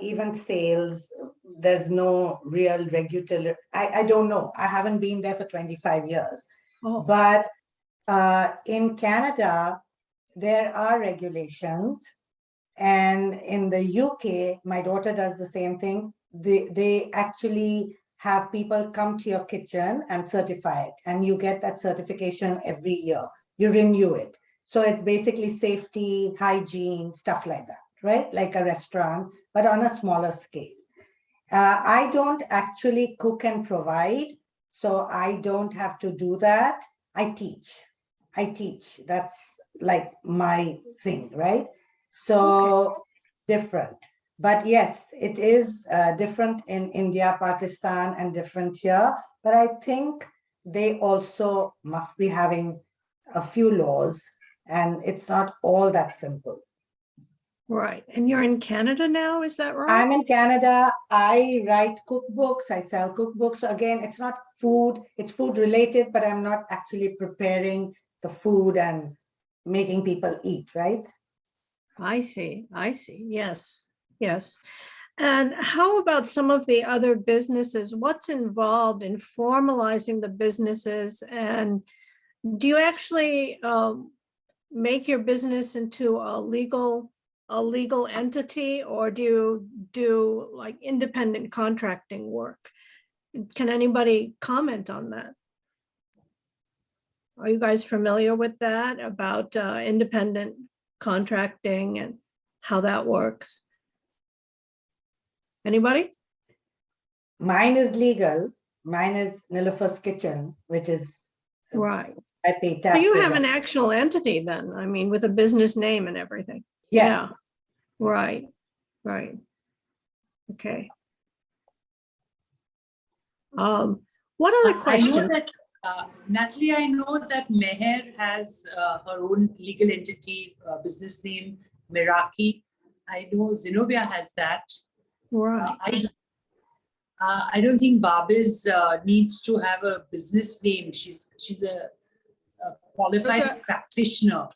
even sales, there's no real regular. I don't know. I haven't been there for 25 years. Oh. But in Canada, there are regulations. And in the UK, my daughter does the same thing. They actually have people come to your kitchen and certify it. And you get that certification every year. You renew it. So it's basically safety, hygiene, stuff like that, right? Like a restaurant, but on a smaller scale. I don't actually cook and provide, so I don't have to do that. I teach. That's like my thing, right? So okay. Different. But yes, it is different in India, Pakistan, and different here. But I think they also must be having a few laws, and it's not all that simple. Right. And you're in Canada now, is that right? I'm in Canada. I write cookbooks. I sell cookbooks. So again, it's not food. It's food related, but I'm not actually preparing the food and making people eat, right? I see. Yes. And how about some of the other businesses? What's involved in formalizing the businesses? And do you actually make your business into a legal entity, or do you do like independent contracting work? Can anybody comment on that? Are you guys familiar with that, about independent contracting and how that works? Anybody? Mine is legal. Mine is Niloufer's Kitchen, which is Right. I pay So taxes. you have an actual entity then, I mean, with a business name and everything. Yes. Yeah. Right. Right. Okay. What other I know questions? that, Natalie, I know that Meher has her own legal entity, business name, Meraki. I know Zenobia has that. Right. I don't think Vahbiz needs to have a business name. She's a qualified So- practitioner.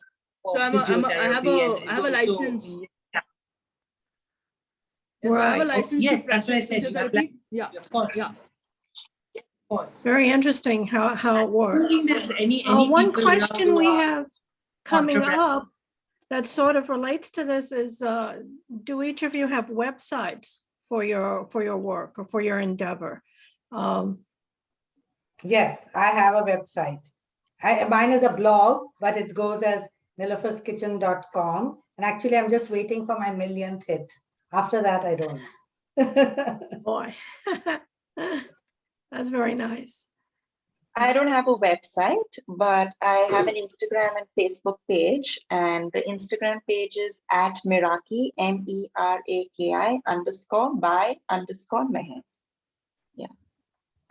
So I have a license. Yeah, so I have a Right. license Yes, to that's what I practice said. You have physiotherapy. Yeah. Of course. Yeah. Of course. Very interesting how it I don't works. think there's any One people around question who we are have coming controversial. up that sort of relates to this is, do each of you have websites for your work or for your endeavor? Yes, I have a website. Mine is a blog, but it goes as nilouferskitchen.com. And actually, I'm just waiting for my millionth hit. After that, I don't know. Boy, that's very nice. I don't have a website, but I have an Instagram and Facebook page, and the Instagram page is at Meraki, MERAKI _by_Meher. Yeah.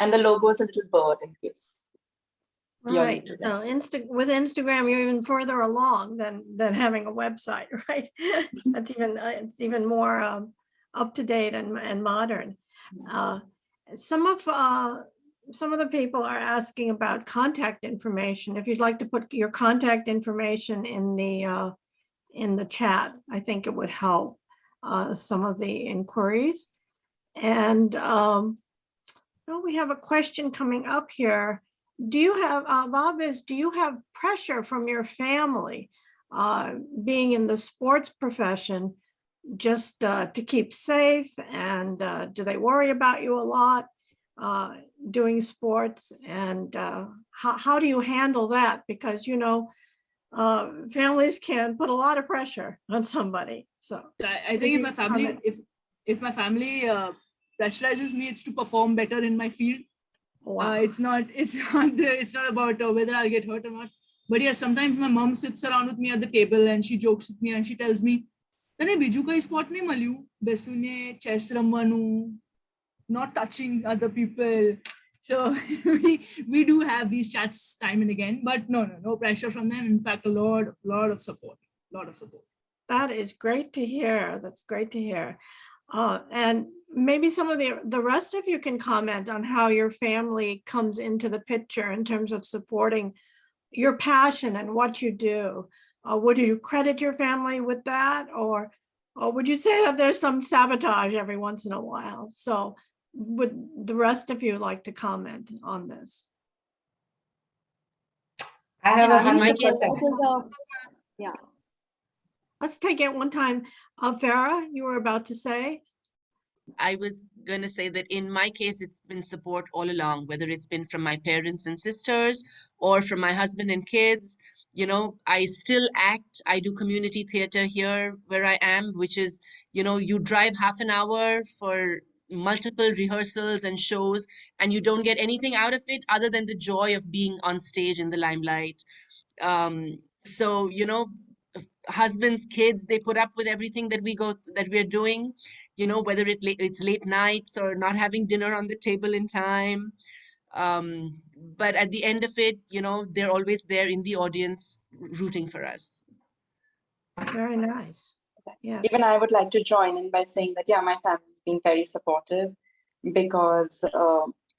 And the logo is a little bird in case. you're Right. into that. So with Instagram, you're even further along than having a website, right? That's even it's even more up to date and modern. Some of the people are asking about contact information. If you'd like to put your contact information in the chat, I think it would help some of the inquiries. And we have a question coming up here. Do you have, Vahbiz, do you have pressure from your family being in the sports profession just to keep safe? And do they worry about you a lot doing sports? And how do you handle that? Because, families can put a lot of pressure on somebody. So I think if my family pressurizes me, it's to perform better in my field. wow. It's not about whether I'll get hurt or not. But yes, sometimes my mom sits around with me at the table and she jokes with me and she tells me, "Tane biju kai sport nahi malyu, besune chess ramanu, not touching other people." So we do have these chats time and again, but no pressure from them. In fact, a lot of support. That is great to hear. That's great to hear. And maybe some of the rest of you can comment on how your family comes into the picture in terms of supporting your passion and what you do. Would you credit your family with that? Or would you say that there's some sabotage every once in a while? So would the rest of you like to comment on this? I have Yeah, in my 100%. case, yeah. Let's take it one time. Farah, you were about to say? I was going to say that in my case, it's been support all along, whether it's been from my parents and sisters or from my husband and kids. I still act. I do community theater here where I am, which is, you drive half an hour for multiple rehearsals and shows, and you don't get anything out of it other than the joy of being on stage in the limelight. So, husbands, kids, they put up with everything that we're doing, whether it's late nights or not having dinner on the table in time. But at the end of it, they're always there in the audience rooting for us. Very nice. Yes. Even I would like to join in by saying that, yeah, my family's been very supportive because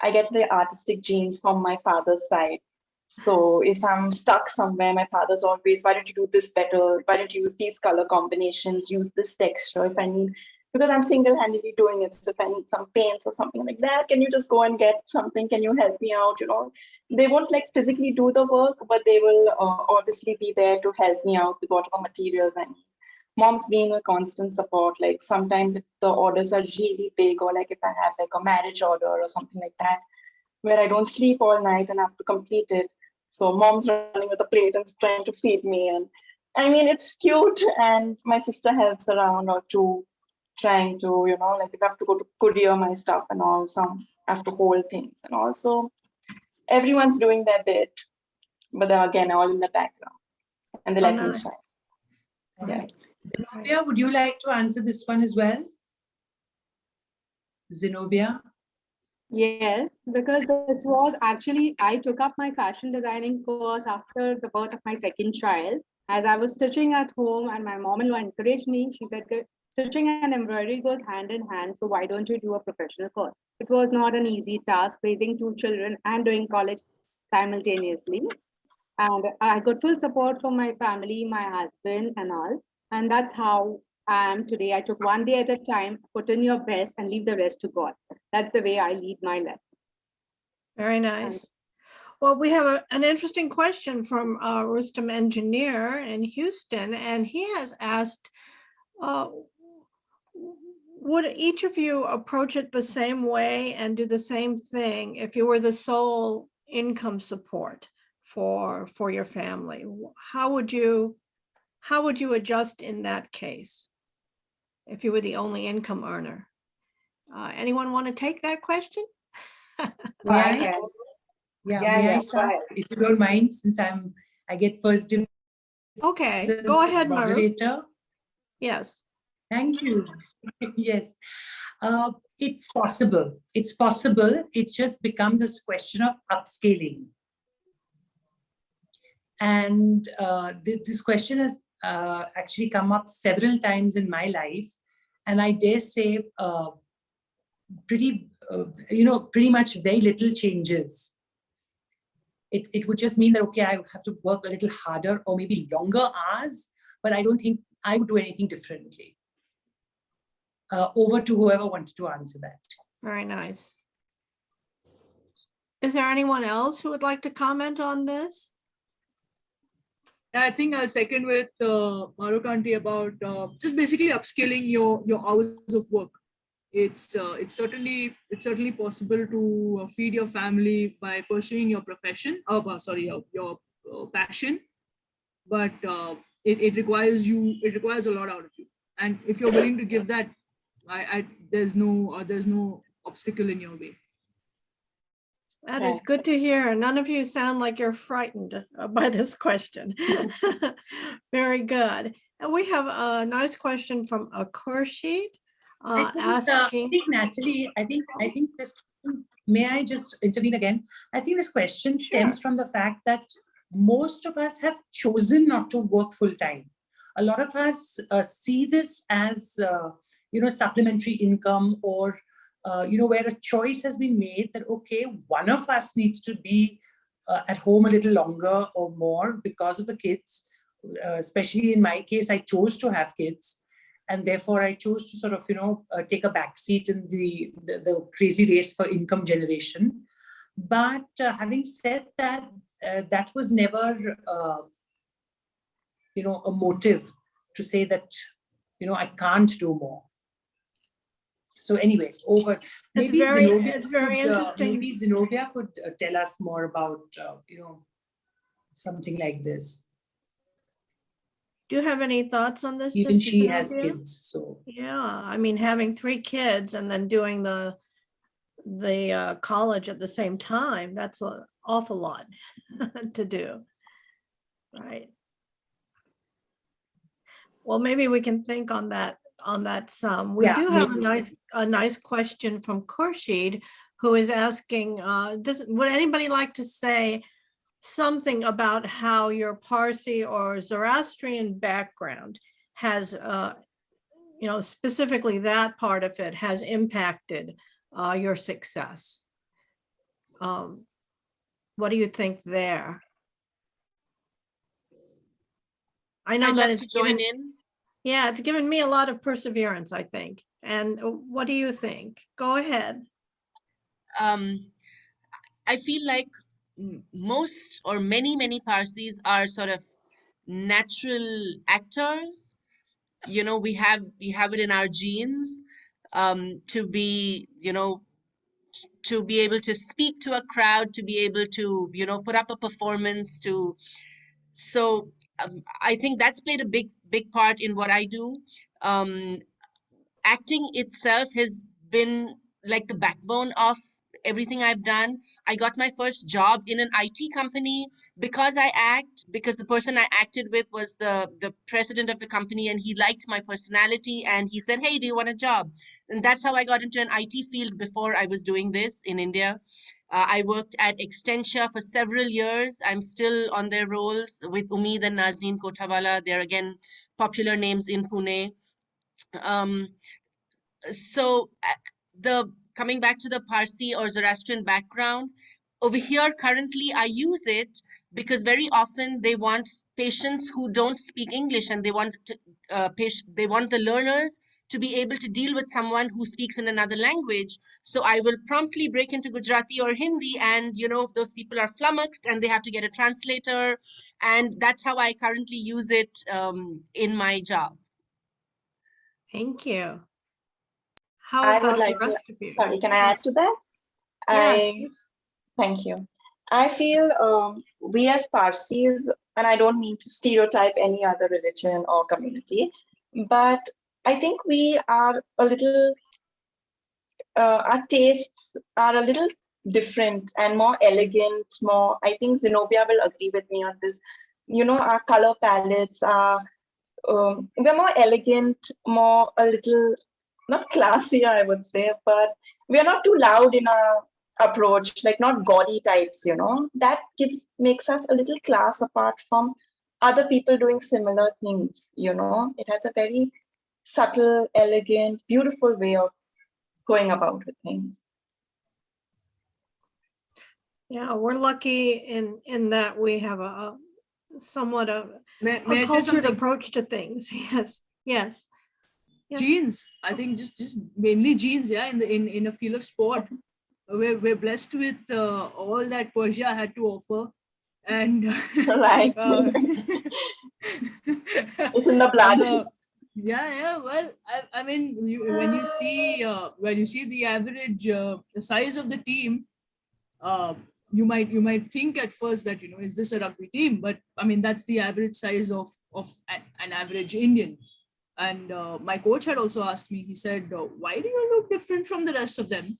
I get the artistic genes from my father's side. So if I'm stuck somewhere, my father's always, why don't you do this better? Why don't you use these color combinations, use this texture? If I need because I'm single-handedly doing it. So if I need some paints or something like that, can you just go and get something? Can you help me out? You know, they won't like physically do the work, but they will obviously be there to help me out with whatever materials I need. Mom's being a constant support. Like sometimes if the orders are really big, or like if I have like a marriage order or something like that, where I don't sleep all night and have to complete it. So mom's running with a plate and trying to feed me. And I mean, it's cute. And my sister helps around or two, trying to, you know, like if I have to go to courier my stuff and all, some I have to hold things. And also everyone's doing their bit, but then again, all in the background. And they let me shine. Yeah. Zenobia, would you like to answer this one as well? Zenobia? Yes, because this was actually, I took up my fashion designing course after the birth of my second child. As I was stitching at home and my mom-in-law encouraged me, she said, stitching and embroidery goes hand in hand, so why don't you do a professional course? It was not an easy task, raising two children and doing college simultaneously. And I got full support from my family, my husband and all. And that's how I am today. I took one day at a time, put in your best and leave the rest to God. That's the way I lead my life. Very nice. Well, we have an interesting question from our Rustam engineer in Houston, and he has asked, would each of you approach it the same way and do the same thing if you were the sole income support for your family? How would you adjust in that case if you were the only income earner? Anyone want to take that question? Yeah. May I start, if you don't mind, since I get first dibs. Okay, go ahead, Moderator. Yes. Thank you. Yes, it's possible. It's possible. It just becomes a question of upscaling. And this question has actually come up several times in my life, and I dare say pretty much very little changes. It would just mean that, okay, I have to work a little harder or maybe longer hours, but I don't think I would do anything differently. Over to whoever wants to answer that. Very nice. Is there anyone else who would like to comment on this? I think I'll second with Mahrukh aunty about just basically upscaling your hours of work. It's certainly possible to feed your family by pursuing your profession. Your passion, but it requires a lot out of you. And if you're willing to give that, there's no obstacle in your way. That is good to hear. None of you sound like you're frightened by this question. Very good. And we have a nice question from a Khurshid asking. I think Natalie, I think this, may I just intervene again? I think this question stems from the fact that most of us have chosen not to work full time. A lot of us see this as, supplementary income, or where a choice has been made that, okay, one of us needs to be at home a little longer or more because of the kids. Especially in my case, I chose to have kids, and therefore I chose to sort of, take a backseat in the crazy race for income generation. But having said that, that was never, a motive to say that, I can't do more. So anyway, maybe it's very interesting. Maybe Zenobia could tell us more about, something like this. Do you have any thoughts on this? Even she has kids, so. Yeah, I mean, having 3 kids and then doing the college at the same time, that's an awful lot to do, right? Well, maybe we can think on that some. We do have a nice question from Khurshid, who is asking, would anybody like to say something about how your Parsi or Zoroastrian background has, specifically that part of it has impacted your success? What do you think there? I know that it's join in. Yeah, it's given me a lot of perseverance, I think. And what do you think? Go ahead. I feel like most or many Parsis are sort of natural actors. You know, we have it in our genes to be, you know, to be able to speak to a crowd, to be able to, you know, put up a performance, to so I think that's played a big part in what I do. Acting itself has been like the backbone of everything I've done. I got my first job in an IT company because I act, because the person I acted with was the president of the company, and he liked my personality and he said, "Hey, do you want a job?" And that's how I got into an IT field before I was doing this in India. I worked at Extensia for several years. I'm still on their roles with Umeed and Nazneen Kotawala. They're again popular names in Pune. So the coming back to the Parsi or Zoroastrian background, over here currently I use it because very often they want patients who don't speak English, and they want the learners to be able to deal with someone who speaks in another language. So I will promptly break into Gujarati or Hindi, and you know, those people are flummoxed and they have to get a translator, and that's how I currently use it in my job. Thank you. How I would about like the to, rest of you? sorry, can I add to that? Yes. Thank you. I feel we as Parsis, and I don't mean to stereotype any other religion or community, but I think we are a little, our tastes are a little different and more elegant, more, I think Zenobia will agree with me on this. You know, our color palettes are, we're more elegant, more a little, not classier, I would say, but we're not too loud in our approach, like not gaudy types, you know. That makes us a little class apart from other people doing similar things, you know. It has a very subtle, elegant, beautiful way of going about with things. Yeah, we're lucky in that we have a somewhat of May a I say cultured something? approach to things. Yes, yes. Yeah. Genes, I think just mainly genes, yeah, in a field of sport. We're blessed with all that Persia had to offer, and Right. It's in the blood. Yeah. Well, I mean, when you see the average, the size of the team, you might think at first that, you know, is this a rugby team? But I mean, that's the average size of an average Indian. And my coach had also asked me. He said, "Why do you look different from the rest of them?"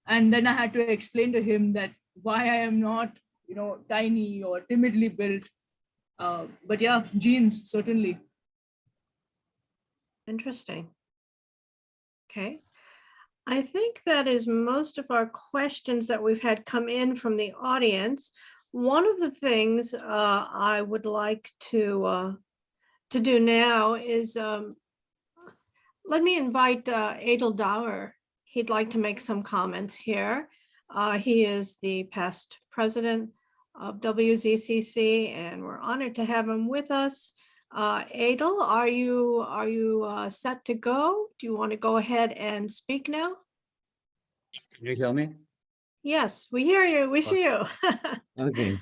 And then I had to explain to him that why I am not, you know, tiny or timidly built. But yeah, genes, certainly. Interesting. Okay. I think that is most of our questions that we've had come in from the audience. One of the things I would like to do now is let me invite Adel Davar. He'd like to make some comments here. He is the past president of WZCC, and we're honored to have him with us. Adel, are you set to go? Do you want to go ahead and speak now? Can you hear me? Yes, we hear you. We see you. Okay.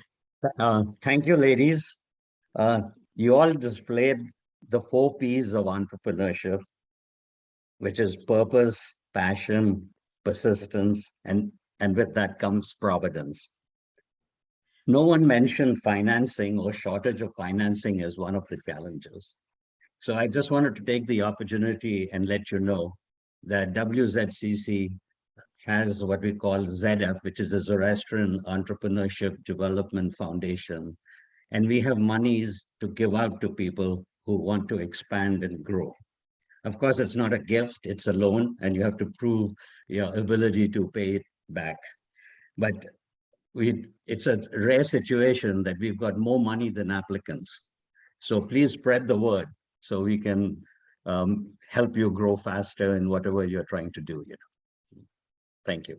Thank you, ladies. You all displayed the 4 P's of entrepreneurship, which is purpose, passion, persistence, and with that comes providence. No one mentioned financing or shortage of financing as one of the challenges. So I just wanted to take the opportunity and let you know that WZCC has what we call ZF, which is a Zoroastrian Entrepreneurship Development Foundation. And we have monies to give out to people who want to expand and grow. Of course, it's not a gift, it's a loan, and you have to prove your ability to pay it back. But it's a rare situation that we've got more money than applicants. So please spread the word so we can help you grow faster in whatever you're trying to do. You know. Thank you.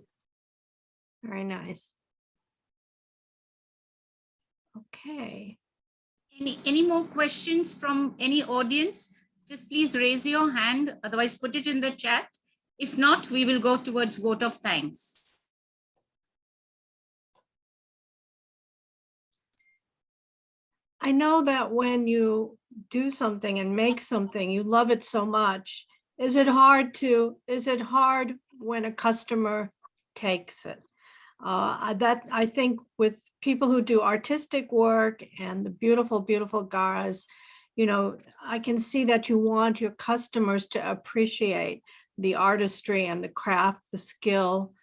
Very nice. Okay. Any more questions from any audience? Just please raise your hand, otherwise put it in the chat If not, we will go towards vote of thanks. I know that when you do something and make something, you love it so much. Is it hard when a customer takes it? That I think with people who do artistic work and the beautiful, beautiful Garas, you know, I can see that you want your customers to appreciate the artistry and the craft, the skill,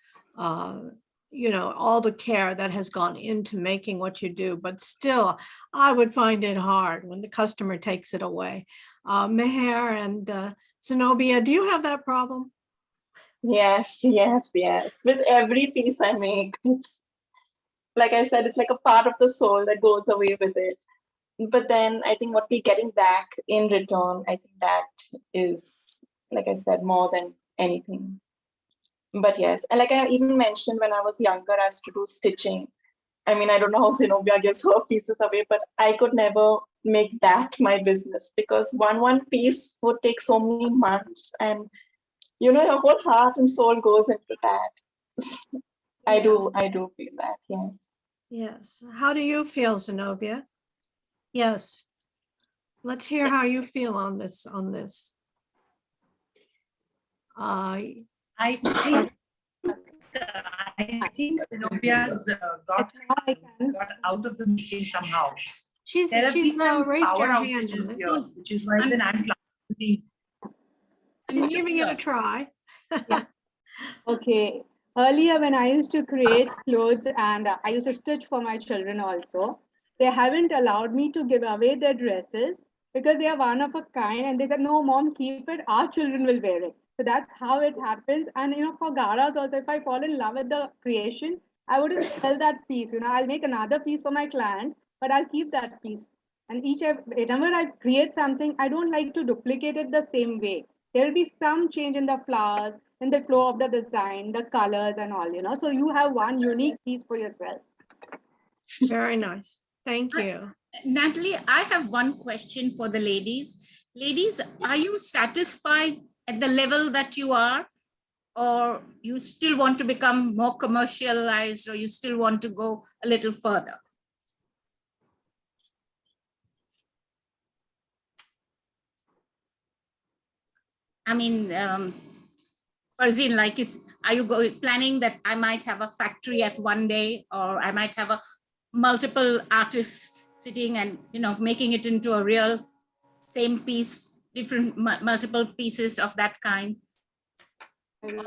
you know, all the care that has gone into making what you do. But still, I would find it hard when the customer takes it away. Meher and Zenobia, do you have that problem? Yes, yes, yes. With every piece I make, it's like I said, it's like a part of the soul that goes away with it. But then I think what we're getting back in return, I think that is, like I said, more than anything. But yes, and like I even mentioned when I was younger, I used to do stitching. I mean, I don't know how Zenobia gives her pieces away, but I could never make that my business because one piece would take so many months, and you know, your whole heart and soul goes into that. I do feel that, yes. Yes. How do you feel, Zenobia? Yes. Let's hear how you feel on this. I think Zenobia's got out of the meeting somehow. She's There have been some raised power her hand. outages here, which is why then I'm planning. She's giving it a try. Okay. Earlier, when I used to create clothes and I used to stitch for my children also, they haven't allowed me to give away their dresses because they are one of a kind. And they said, no, mom, keep it. Our children will wear it. So that's how it happens. And, you know, for Garas also, if I fall in love with the creation, I wouldn't sell that piece. You know, I'll make another piece for my client, but I'll keep that piece. And whenever I create something, I don't like to duplicate it the same way. There will be some change in the flowers, in the flow of the design, the colors and all, you know. So you have one unique piece for yourself. Very nice. Thank you. Natalie, I have one question for the ladies. Ladies, are you satisfied at the level that you are, or you still want to become more commercialized, or you still want to go a little further? I mean, Cuisine, like are you planning that I might have a factory at one day, or I might have multiple artists sitting and, you know, making it into a real same piece, different multiple pieces of that kind?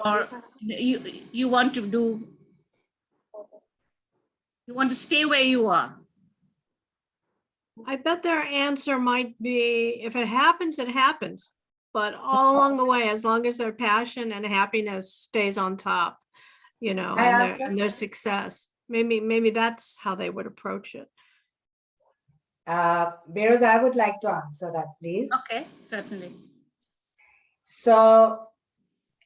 Or you want to stay where you are? I bet their answer might be, if it happens, it happens. But all along the way, as long as their passion and happiness stays on top, you know, and their success, maybe that's how they would approach it. Behrouz, I would like to answer that, please. Okay, certainly. So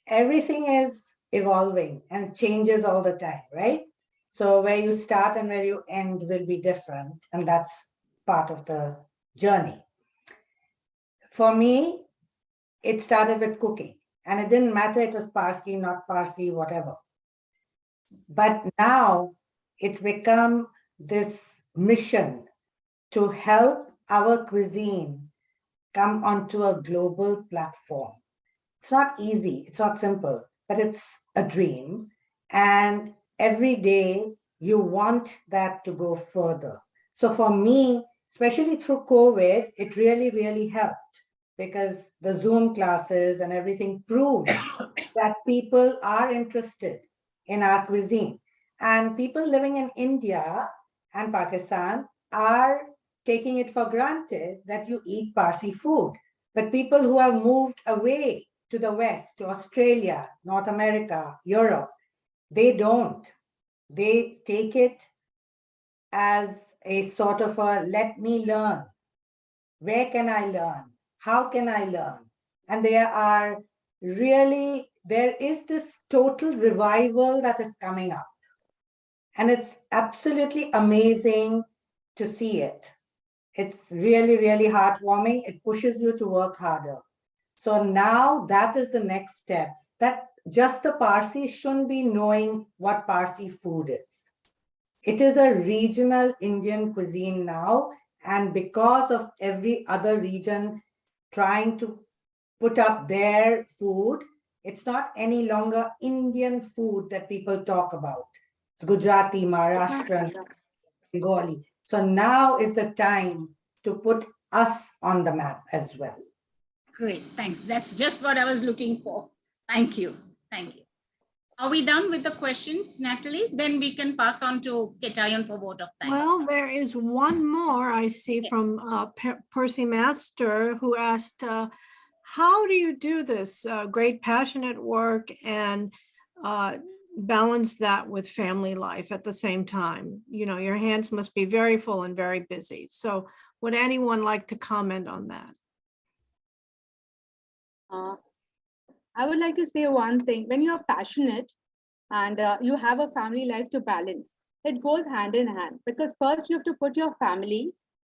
everything is evolving and changes all the time, right? So where you start and where you end will be different, and that's part of the journey. For me, it started with cooking, and it didn't matter it was Parsi, not Parsi, whatever. But now it's become this mission to help our cuisine come onto a global platform. It's not easy, it's not simple, but it's a dream. And every day you want that to go further. So for me, especially through COVID, it really, really helped, because the Zoom classes and everything proved that people are interested in our cuisine. And people living in India and Pakistan are taking it for granted that you eat Parsi food. But people who have moved away to the West, to Australia, North America, Europe, they don't. They take it as a sort of a, let me learn. Where can I learn? How can I learn? And there is this total revival that is coming up. And it's absolutely amazing to see it. It's really, really heartwarming. It pushes you to work harder. So now that is the next step. That just the Parsi shouldn't be knowing what Parsi food is. It is a regional Indian cuisine now, and because of every other region trying to put up their food, it's not any longer Indian food that people talk about. It's Gujarati, Maharashtrian, Bengali. So now is the time to put us on the map as well. Great, thanks. That's just what I was looking for. Thank you. Thank you. Are we done with the questions, Natalie? Then we can pass on to Ketayan for vote of thanks. Well, there is one more I see from Percy Master, who asked, how do you do this great passionate work and balance that with family life at the same time? You know, your hands must be very full and very busy. So would anyone like to comment on that? I would like to say one thing. When you are passionate and you have a family life to balance, it goes hand in hand, because first you have to put your family,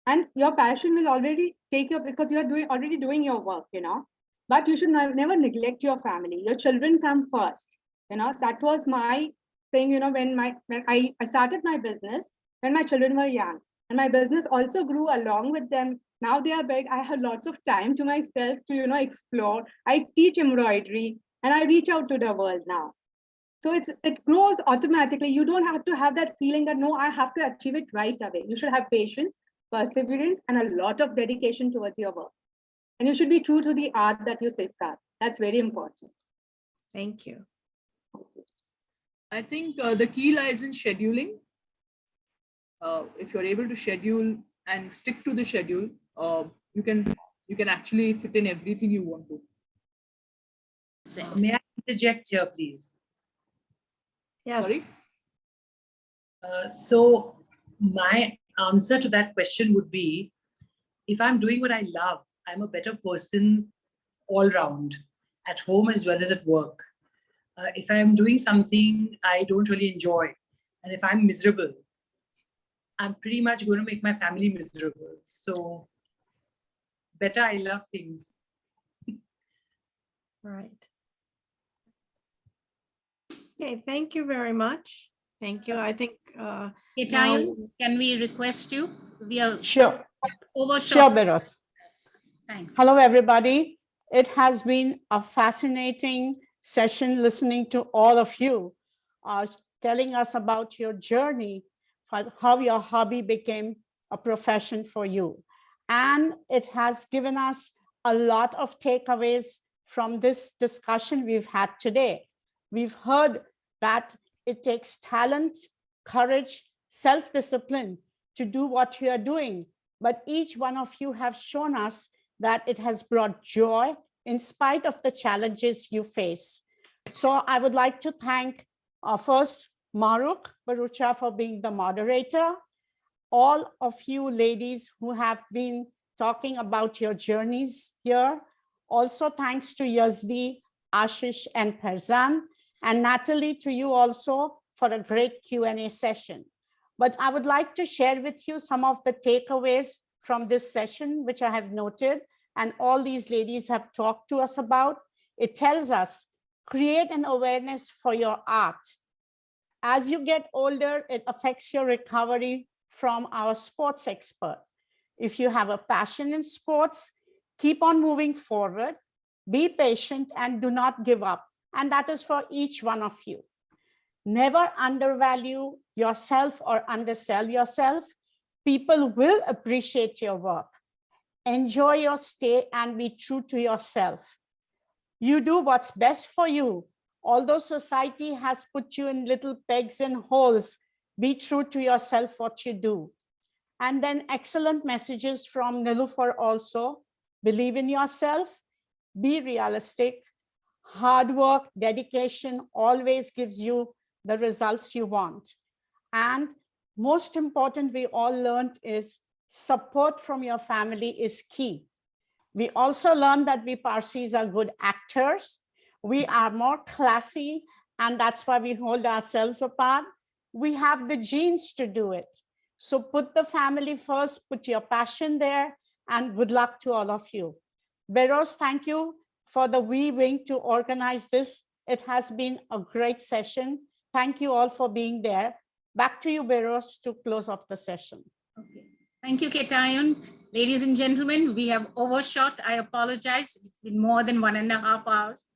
and your passion will already take you, because you are already doing your work, you know. But you should never neglect your family. Your children come first. You know, that was my thing, you know, when I started my business when my children were young, and my business also grew along with them. Now they are big. I have lots of time to myself to, you know, explore. I teach embroidery and I reach out to the world now. So it grows automatically. You don't have to have that feeling that, no, I have to achieve it right away. You should have patience, perseverance, and a lot of dedication towards your work. And you should be true to the art that you safeguard. That's very important. Thank you. I think the key lies in scheduling. If you're able to schedule and stick to the schedule, you can actually fit in everything you want to. May I interject here, please? Yes. Sorry? So my answer to that question would be, if I'm doing what I love, I'm a better person all round, at home as well as at work. If I'm doing something I don't really enjoy, and if I'm miserable, I'm pretty much going to make my family miserable. So better I love things. Right. Okay, thank you very much. Thank you. I think Ketayan, can we request you? We are Sure. overshot. Sure, Beros. Thanks. Hello, everybody. It has been a fascinating session listening to all of you, telling us about your journey, how your hobby became a profession for you. And it has given us a lot of takeaways from this discussion we've had today. We've heard that it takes talent, courage, self-discipline to do what you are doing. But each one of you have shown us that it has brought joy in spite of the challenges you face. So I would like to thank first Mahrukh, Bharucha, for being the moderator, all of you ladies who have been talking about your journeys here. Also thanks to Yazdi, Ashish, and Perzan, and Natalie, to you also for a great Q&A session. But I would like to share with you some of the takeaways from this session, which I have noted, and all these ladies have talked to us about. It tells us, create an awareness for your art. As you get older, it affects your recovery from our sports expert. If you have a passion in sports, keep on moving forward, be patient, and do not give up. And that is for each one of you. Never undervalue yourself or undersell yourself. People will appreciate your work. Enjoy your stay and be true to yourself. You do what's best for you. Although society has put you in little pegs and holes, be true to yourself what you do. And then excellent messages from Niloufer also. Believe in yourself, be realistic. Hard work, dedication always gives you the results you want. And most important, we all learned is support from your family is key. We also learned that we Parsis are good actors. We are more classy, and that's why we hold ourselves apart. We have the genes to do it. So put the family first, put your passion there, and good luck to all of you. Beros, thank you for the We Wing to organize this. It has been a great session. Thank you all for being there. Back to you, Beros, to close off the session. Okay. Thank you, Ketayan. Ladies and gentlemen, we have overshot. I apologize. It's been more than 1.5 hours.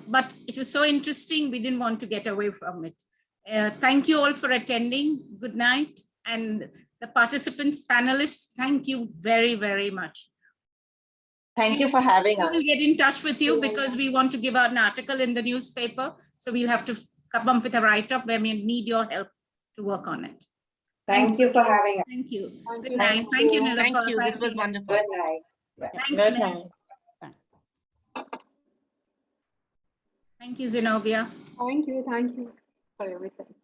But it was so interesting, we didn't want to get away from it. Thank you all for attending. Good night. And the participants, panelists, thank you very, very much. Thank you for having us. We'll get in touch with you because we want to give out an article in the newspaper. So we'll have to come up with a write-up where we need your help to work on it. Thank you for having us. Thank you. Thank Good you. night. Thank you, Niloufer. Thank you. This Thank was you. wonderful. Good night. Thanks, Good ma'am. night. Thank you, Zenobia. Thank you for everything.